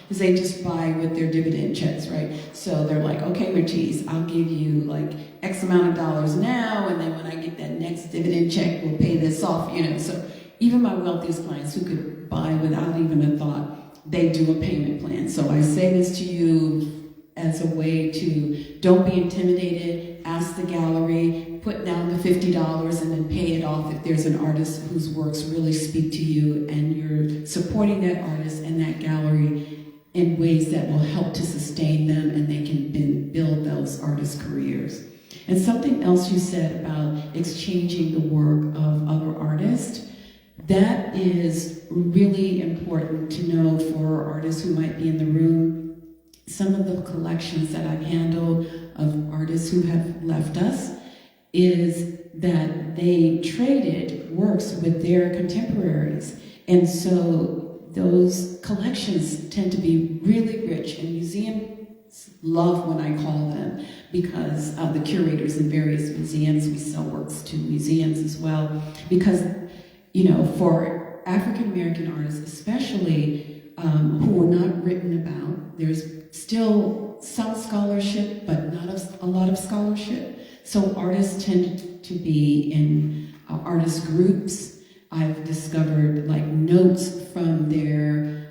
because they just buy with their dividend checks, right? So they're like, okay, Myrtis, I'll give you like X amount of dollars now, and then when I get that next dividend check, we'll pay this off, you know. So even my wealthiest clients who could buy without even a thought, they do a payment plan. So I say this to you as a way to, don't be intimidated, ask the gallery, put down the $50 and then pay it off if there's an artist whose works really speak to you and you're supporting that artist and that gallery in ways that will help to sustain them and they can build those artists' careers. And something else you said about exchanging the work of other artists, that is really important to know for artists who might be in the room. Some of the collections that I've handled of artists who have left us is that they traded works with their contemporaries. And so those collections tend to be really rich, and museums love when I call them, because the curators in various museums, we sell works to museums as well, because, you know, for African American artists especially, who were not written about, there's still some scholarship, but not a lot of scholarship. So artists tend to be in artist groups. I've discovered like notes from their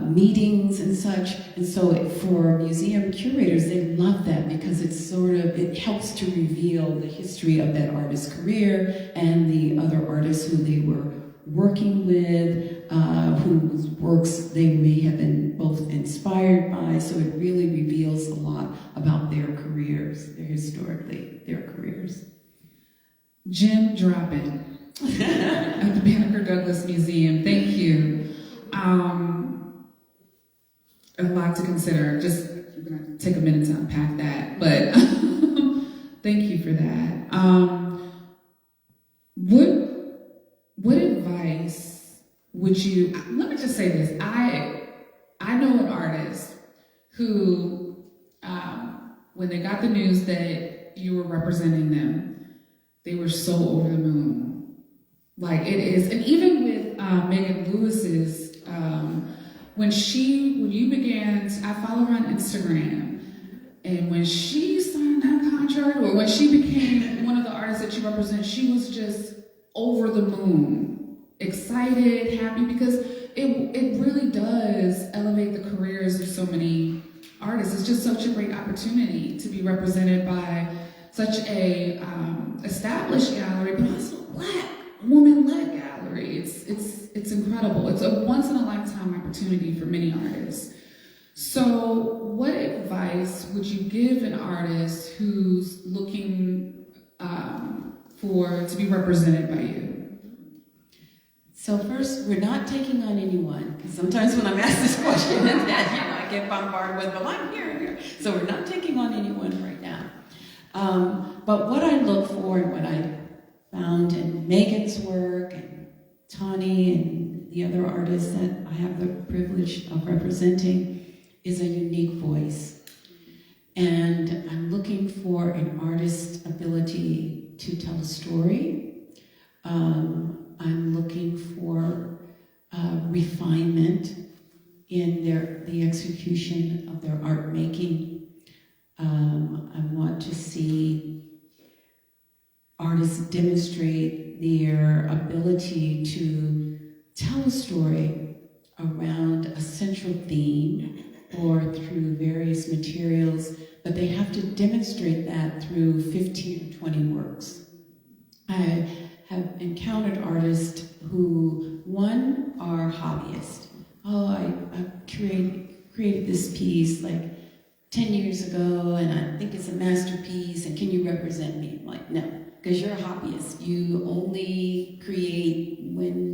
meetings and such. And so for museum curators, they love that because it helps to reveal the history of that artist's career and the other artists who they were working with, whose works they may have been both inspired by. So it really reveals a lot about their careers, their careers. Gem dropping at the Banneker-Douglass Museum. Thank you. A lot to consider. Just I'm gonna take a minute to unpack that, but thank you for that. What advice would you? Let me just say this. I know an artist who, when they got the news that you were representing them, they were so over the moon. Like it is, and even with Megan Lewis's, when you began, I follow her on Instagram, and when she signed that contract, or when she became one of the artists that you represent, she was just over the moon, excited, happy, because it really does elevate the careers of so many artists. It's just such a great opportunity to be represented by such a established gallery, but also Black, woman-led gallery. It's incredible. It's a once-in-a-lifetime opportunity for many artists. So what advice would you give an artist who's looking to be represented by you? So first, we're not taking on anyone, because sometimes when I'm asked this question, and I get bombarded with, well, I'm here. So we're not taking on anyone right now. But what I look for and what I found in Megan's work and Tani and the other artists that I have the privilege of representing is a unique voice. And I'm looking for an artist's ability to tell a story. I'm looking for refinement in the execution of their art making. I want to see artists demonstrate their ability to tell a story around a central theme or through various materials, but they have to demonstrate that through 15 or 20 works. I have encountered artists who, one, are hobbyists. Oh, I created this piece like 10 years ago, and I think it's a masterpiece, and can you represent me? I'm like, no, because you're a hobbyist. You only create when,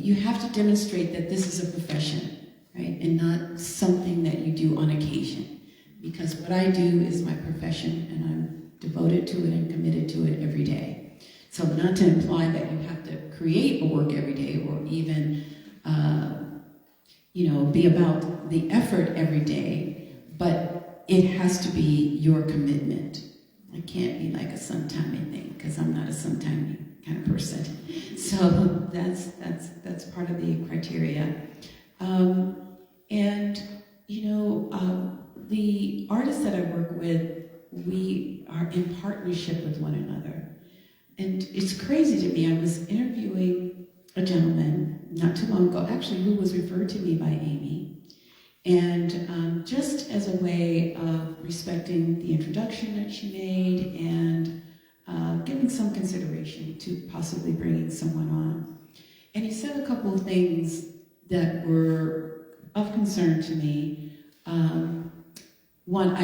you have to demonstrate that this is a profession, right? And not something that you do on occasion. Because what I do is my profession, and I'm devoted to it and committed to it every day. So not to imply that you have to create a work every day or even, be about the effort every day, but it has to be your commitment. It can't be like a sometimey thing, because I'm not a sometimey kind of person. So that's part of the criteria. The artists that I work with, we are in partnership with one another. And it's crazy to me. I was interviewing a gentleman not too long ago, actually, who was referred to me by Amy. And just as a way of respecting the introduction that she made and giving some consideration to possibly bringing someone on. And he said a couple of things that were of concern to me. One,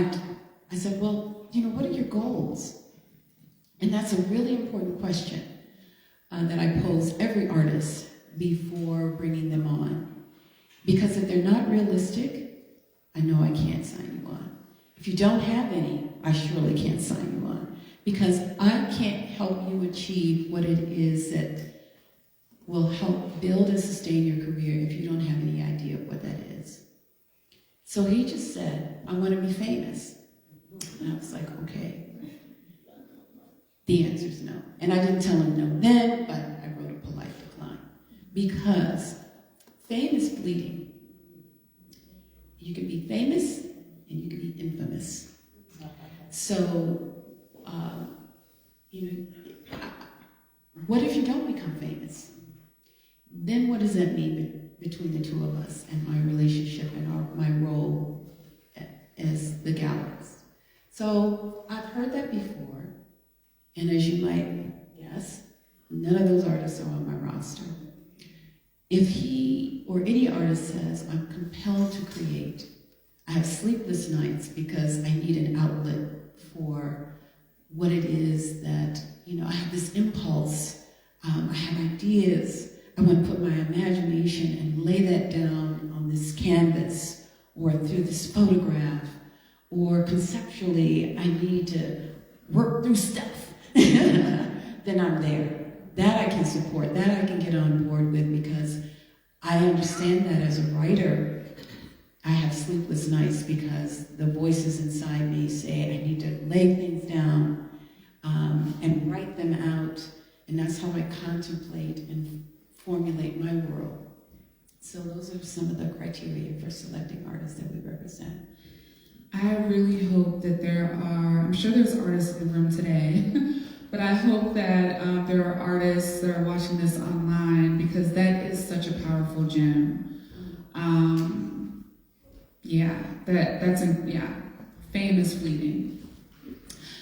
I said, well, what are your goals? And that's a really important question that I pose every artist before bringing them on. Because if they're not realistic, I know I can't sign you on. If you don't have any, I surely can't sign you on. Because I can't help you achieve what it is that will help build and sustain your career if you don't have any idea of what that is. So he just said, I want to be famous. And I was like, okay. The answer is no. And I didn't tell him no then, but I wrote a polite decline. Because fame is fleeting. You can be famous and you can be infamous. So, what if you don't become famous? Then what does that mean between the two of us and my relationship and my role as the gallerist? So I've heard that before, and as you might guess, none of those artists are on my roster. If he or any artist says, I'm compelled to create, I have sleepless nights because I need an outlet for what it is that, I have this impulse, I have ideas, I want to put my imagination and lay that down on this canvas or through this photograph, or conceptually I need to work through stuff, then I'm there. That I can support, that I can get on board with, because I understand that as a writer, I have sleepless nights because the voices inside me say I need to lay things down and write them out, and that's how I contemplate and formulate my world. So those are some of the criteria for selecting artists that we represent. I really hope that I'm sure there's artists in the room today, but I hope that there are artists that are watching this online, because that is such a powerful gem. Fame is fleeting.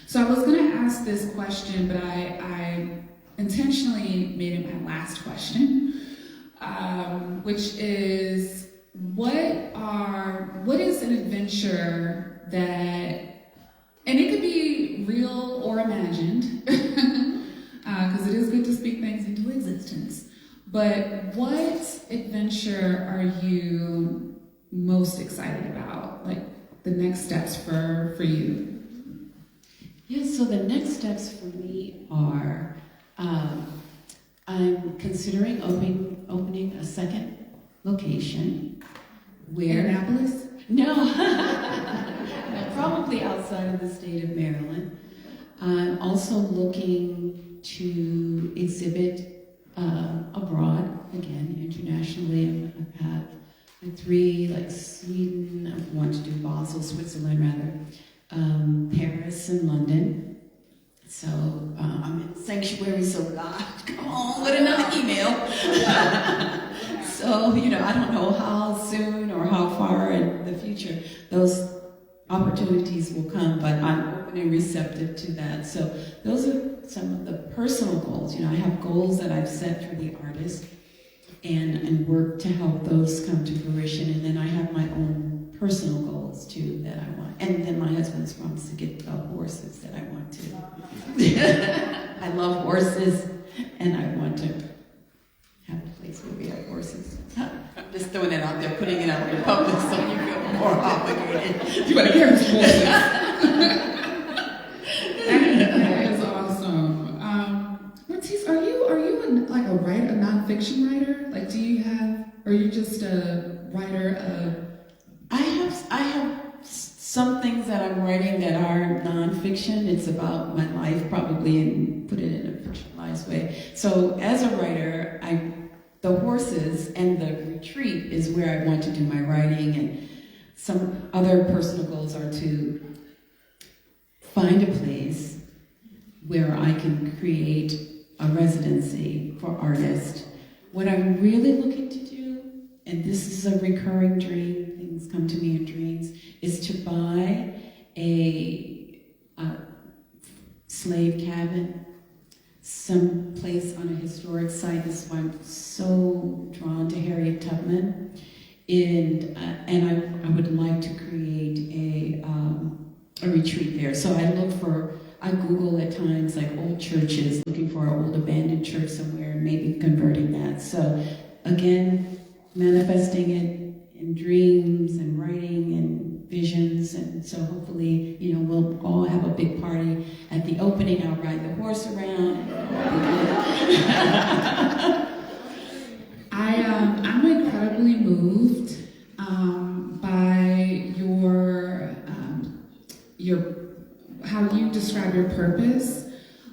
So I was going to ask this question, but I intentionally made it my last question, which is, what is an adventure that, and it could be real or imagined, because it is good to speak things into existence, but what adventure are you most excited about? Like the next steps for you? Yeah, so the next steps for me are, I'm considering opening a second location. Where? Annapolis? No, probably outside of the state of Maryland. I'm also looking to exhibit abroad again, internationally. I've had like 3, like Sweden, I want to do Basel, Switzerland rather, Paris and London. So I'm in sanctuary, so God, come on with another email. So, you know, I don't know how soon or how far in the future those opportunities will come, but I'm open and receptive to that. So those are some of the personal goals. You know, I have goals that I've set for the artist and work to help those come to fruition. And then I have my own personal goals too that I want. And then my husband's promised to get horses that I want to. I love horses, and I want to have a place where we have horses. I'm just throwing it out there, putting it out in public so you feel more obligated. You better hear his horses. That is awesome. Myrtis, are you a writer, a nonfiction writer? Like, do you have, or are you just a writer of? I have some things that I'm writing that are nonfiction. It's about my life, probably, and put it in a fictionalized way. So as a writer, the horses and the retreat is where I want to do my writing, and some other personal goals are to find a place where I can create a residency for artists. What I'm really looking to do, and this is a recurring dream, things come to me in dreams, is to buy a slave cabin, some place on a historic site. This is why I'm so drawn to Harriet Tubman. And I would like to create a retreat there. So I Google at times like old churches, looking for an old abandoned church somewhere, and maybe converting that. So again, manifesting it in dreams and writing and visions, and so hopefully, you know, we'll all have a big party at the opening. I'll ride the horse around. I'm incredibly moved by your how you describe your purpose.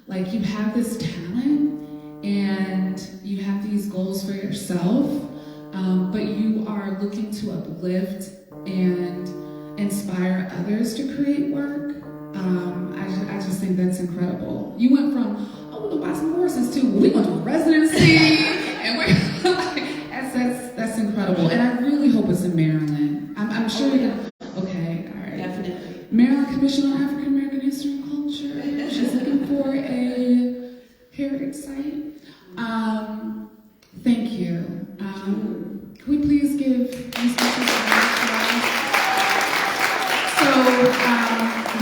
Like, you have this talent and you have these goals for yourself, but you are looking to uplift and inspire others to create work. I just think that's incredible. You went from, oh, we're gonna buy some horses, to, well, we're gonna do a residency, and we're like, that's incredible. And I really hope it's in Maryland. I'm sure you're gonna, okay, all right. Definitely. Maryland Commission on African American History and Culture. She's looking for a heritage site. Thank you. Can we please give these speakers a round of applause? So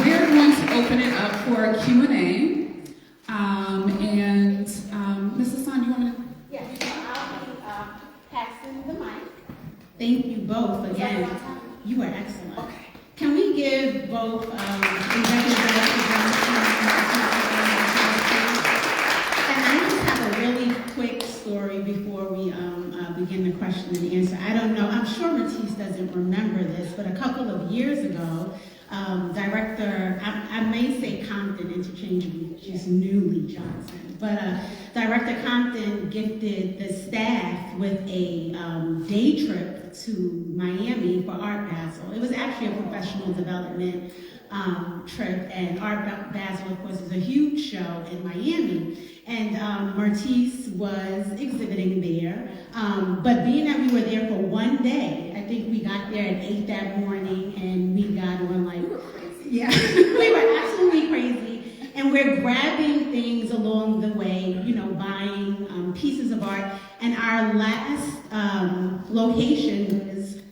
we're going to open it up for a Q&A. And Mrs. Son, you want to? Yes, I'll be passing the mic. Thank you both again. You were excellent. Okay. Can we give both Executive Director And I just have a really quick story before we begin the question and answer. I don't know, I'm sure Myrtis doesn't remember this, but a couple of years ago, Director, I may say Compton interchangeably, just newly Johnson, but Director Compton gifted the staff with a day trip to Miami for Art Basel. It was actually a professional development trip, and Art Basel, of course, is a huge show in Miami. And Myrtis was exhibiting there. But being that we were there for one day, I think we got there at 8 that morning, and we got on like, we were crazy. Yeah, we were absolutely crazy. And we're grabbing things along the way, you know, buying pieces of art. And our last location was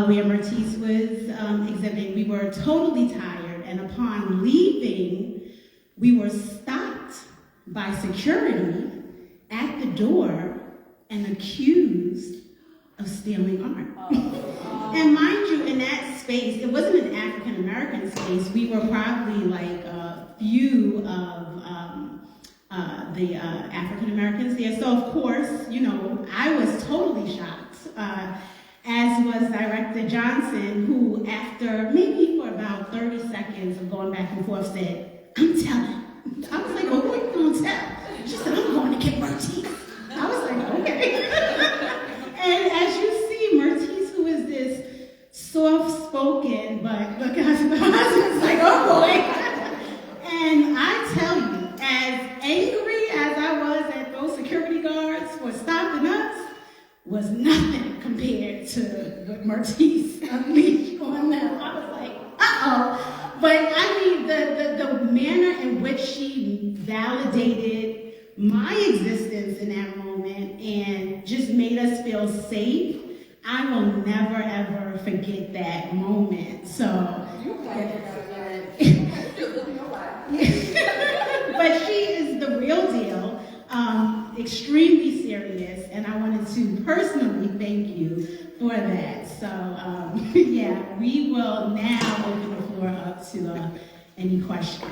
where Myrtis was exhibiting. We were totally tired, and upon leaving, we were stopped by security at the door and accused of stealing art. And mind you, in that space, it wasn't an African American space. We were probably like a few of the African Americans there. So of course, you know, I was totally shocked, as was Director Johnson, who after maybe for about 30 seconds of going back and forth said, "I'm telling." I was like, "Well, what are you gonna tell?" She said, "I'm going to get Myrtis." I was like, "Okay." looking at the husband's like, oh boy. And I tell you, as angry as I was at those security guards for stopping us, was nothing compared to what Myrtis unleashed on them. I was like, uh-oh. But I mean, the manner in which she validated my existence in that moment and just made us feel safe, I will never ever forget that moment. So, but she is the real deal, extremely serious, and I wanted to personally thank you for that. So, yeah, we will now open the floor up to any questions.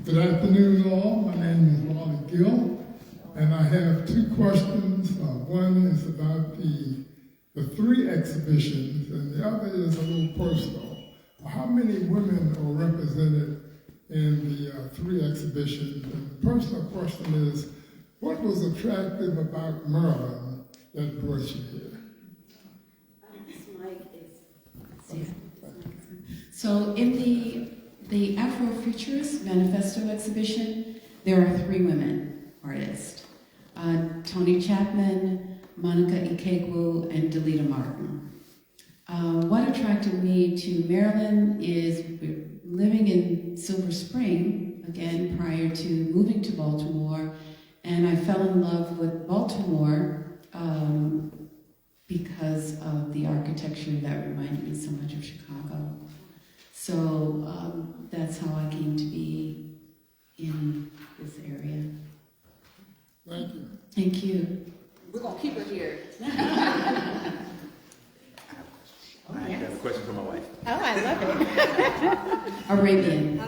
Good afternoon, all. My name is Wally Gill, and I have two questions. One is about the three exhibitions, and the other is a little personal. How many women are represented in the three exhibitions? And the personal question is, what was attractive about Maryland that brought you here? So in the Afrofuturist Manifesto exhibition, there are three women artists. Toni Chapman, Monica Ikegwu, and Delita Martin. What attracted me to Maryland is we're living in Silver Spring, again, prior to moving to Baltimore, and I fell in love with Baltimore because of the architecture that reminded me so much of Chicago. So that's how I came to be in this area. Thank you. Thank you. We're going to keep her here. I have a question for my wife. Oh, I love it. Arabian.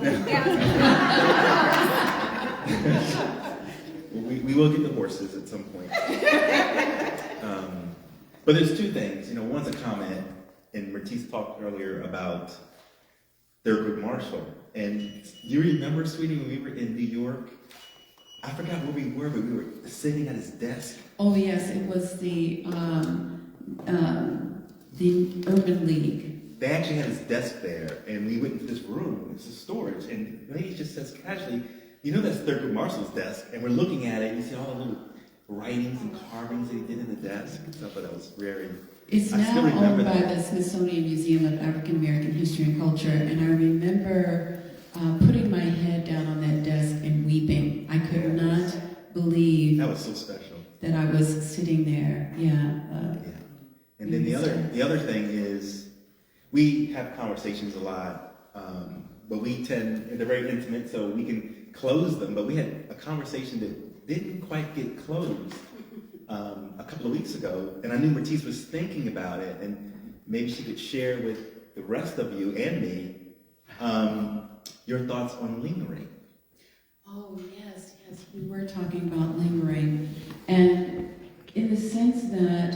We will get the horses at some point. But there's two things. You know, one's a comment, and Myrtis talked earlier about Thurgood Marshall. And do you remember, sweetie, when we were in New York? I forgot where we were, but we were sitting at his desk. Oh yes, it was the Urban League. They actually had his desk there, and we went into this room. It's a storage, and the lady just says casually, "You know that's Thurgood Marshall's desk." And we're looking at it, and you see all the little writings and carvings that he did in the desk and stuff. But that was very. It's I now still remember owned by that. the Smithsonian Museum of African American History and Culture, and I remember putting my head down on that desk and weeping. I could not believe That was so special. that I was sitting there. Yeah. Yeah. And then the other thing is, we have conversations a lot, but they're very intimate, so we can close them. But we had a conversation that didn't quite get closed a couple of weeks ago, and I knew Myrtis was thinking about it, and maybe she could share with the rest of you and me your thoughts on lingering. Oh yes, we were talking about lingering, and in the sense that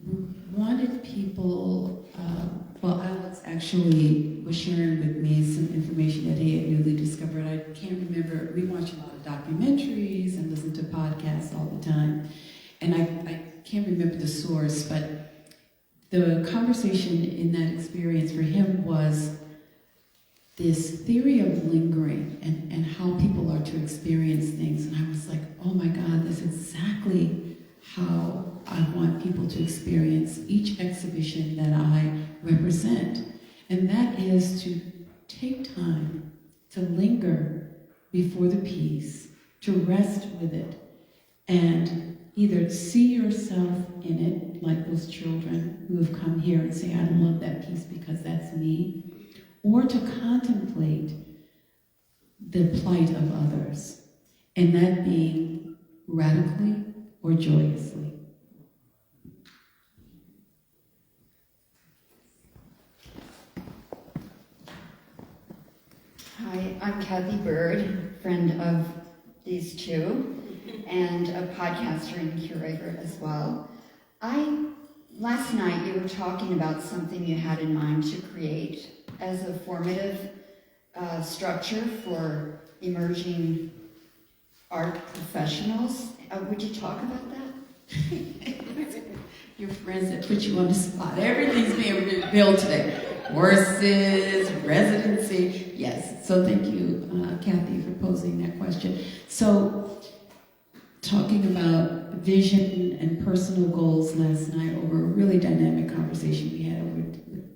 we wanted people. Alex actually was sharing with me some information that he had newly discovered. I can't remember. We watch a lot of documentaries and listen to podcasts all the time, and I can't remember the source, but the conversation in that experience for him was this theory of lingering and how people are to experience things. And I was like, oh my God, that's exactly how I want people to experience each exhibition that I represent. And that is to take time to linger before the piece, to rest with it, and either see yourself in it, like those children who have come here and say, I love that piece because that's me, or to contemplate the plight of others, and that being radically or joyously. Hi, I'm Kathy Bird, friend of these two, and a podcaster and curator as well. Last night you were talking about something you had in mind to create as a formative structure for emerging art professionals. Would you talk about that? your friends that put you on the spot. Everything's being revealed today. Horses, residency. Yes. So thank you, Kathy, for posing that question. So talking about vision and personal goals last night over a really dynamic conversation we had over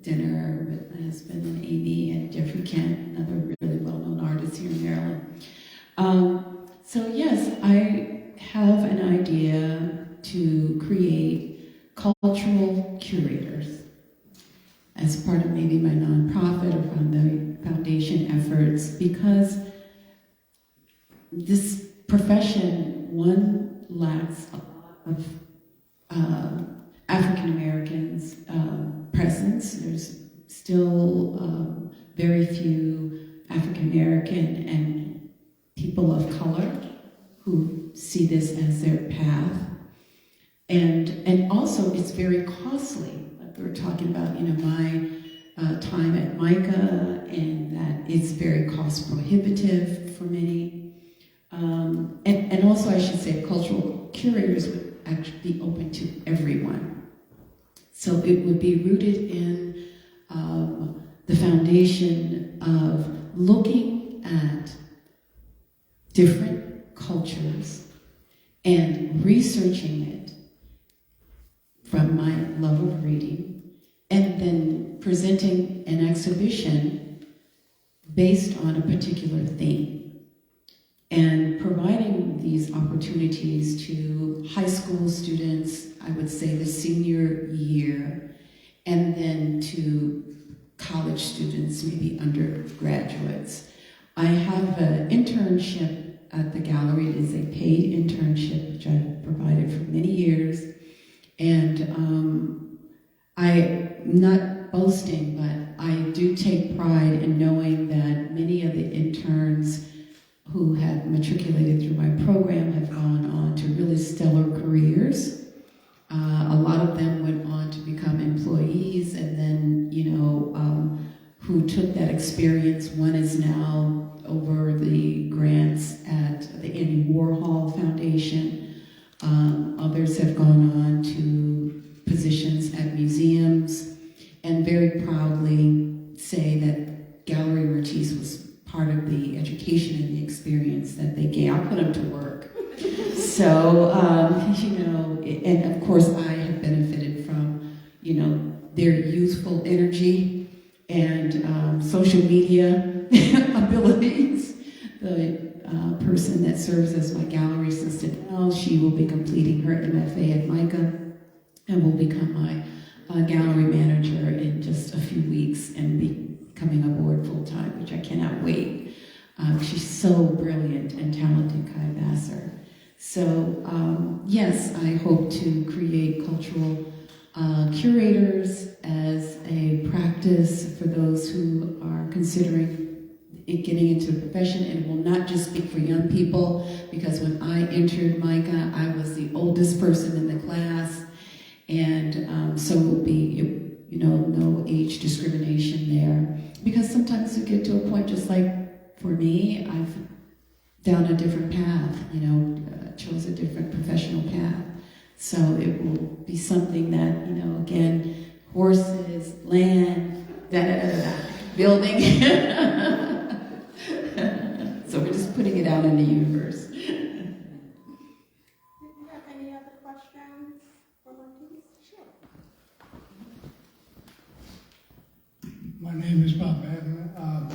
dinner with my husband and Amy and Jeffrey Kent, another really well-known artist here in Maryland. So yes, I have an idea to create cultural curators as part of maybe my nonprofit or from the foundation efforts, because this profession, one, lacks a lot of African Americans presence. There's still very few African American and people of color who see this as their path. And also it's very costly. Like we were talking about, my time at MICA, and that it's very cost prohibitive for many. And also I should say cultural curators would actually be open to everyone. So it would be rooted in the foundation of looking at different cultures and researching it from my love of reading, and then presenting an exhibition based on a particular theme, and providing these opportunities to high school students, I would say the senior year, and then to college students, maybe undergraduates. I have an internship at the Gallery. It is a paid internship, which I've provided for many years. And I'm not boasting, but I do take pride in knowing that many of the interns who have matriculated through my program have gone on to really stellar careers. A lot of them went on to become employees, and then, who took that experience. One is now over the grants at the Andy Warhol Foundation. Others have gone on to positions at museums, and very proudly say that Galerie Myrtis was part of the education and the experience that they gave. I put them to work. So, and of course I have benefited from, their youthful energy and social media abilities. The person that serves as my gallery assistant now, she will be completing her MFA at MICA and will become my gallery manager in just a few weeks and be coming aboard full-time, which I cannot wait. She's so brilliant and talented, Kai Vassar. So yes, I hope to create cultural curators as a practice for those who are considering getting into the profession, and it will not just be for young people, because when I entered MICA, I was the oldest person in the class, and so it will be, no age discrimination there, because sometimes you get to a point, just like for me, I've down a different path, chose a different professional path. So it will be something that, again, horses, land, building. So we're just putting it out in the universe. Do you have any other questions for Myrtis? Sure. My name is Bob Madden.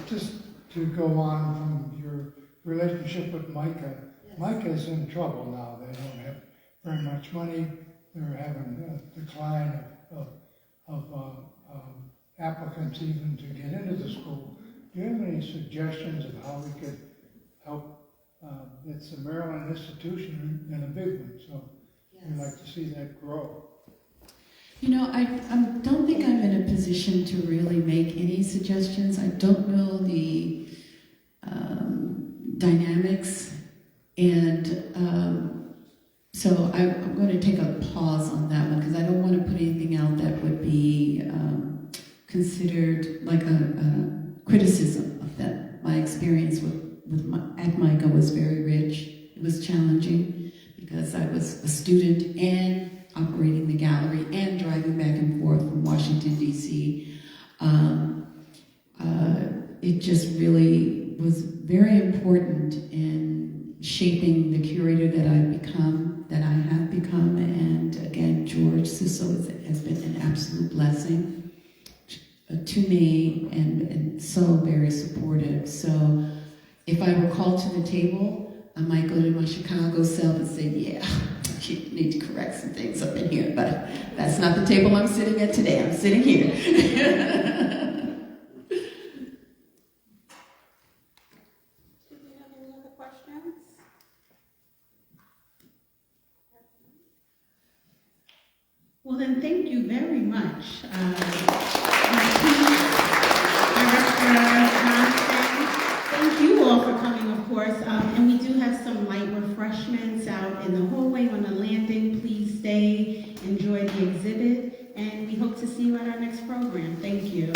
Just to go on from your relationship with MICA. Yes. MICA is in trouble now. They don't have very much money. They're having a decline of applicants even to get into the school. Do you have any suggestions of how we could help? It's a Maryland institution and a big one, so yes, we'd like to see that grow. I don't think I'm in a position to really make any suggestions. I don't know the dynamics, and so I'm going to take a pause on that one, because I don't want to put anything out that would be considered like a criticism of them. My experience at MICA was very rich. It was challenging because I was a student and operating the gallery and so it has been an absolute blessing to me and so very supportive. So if I were called to the table, I might go to my Chicago self and say, yeah, you need to correct some things up in here, but that's not the table I'm sitting at today. I'm sitting here. Well, then, thank you very much, Myrtis, Director Johnson. Thank you all for coming, of course. And we do have some light refreshments out in the hallway on the landing. Please stay, enjoy the exhibit, and we hope to see you at our next program. Thank you.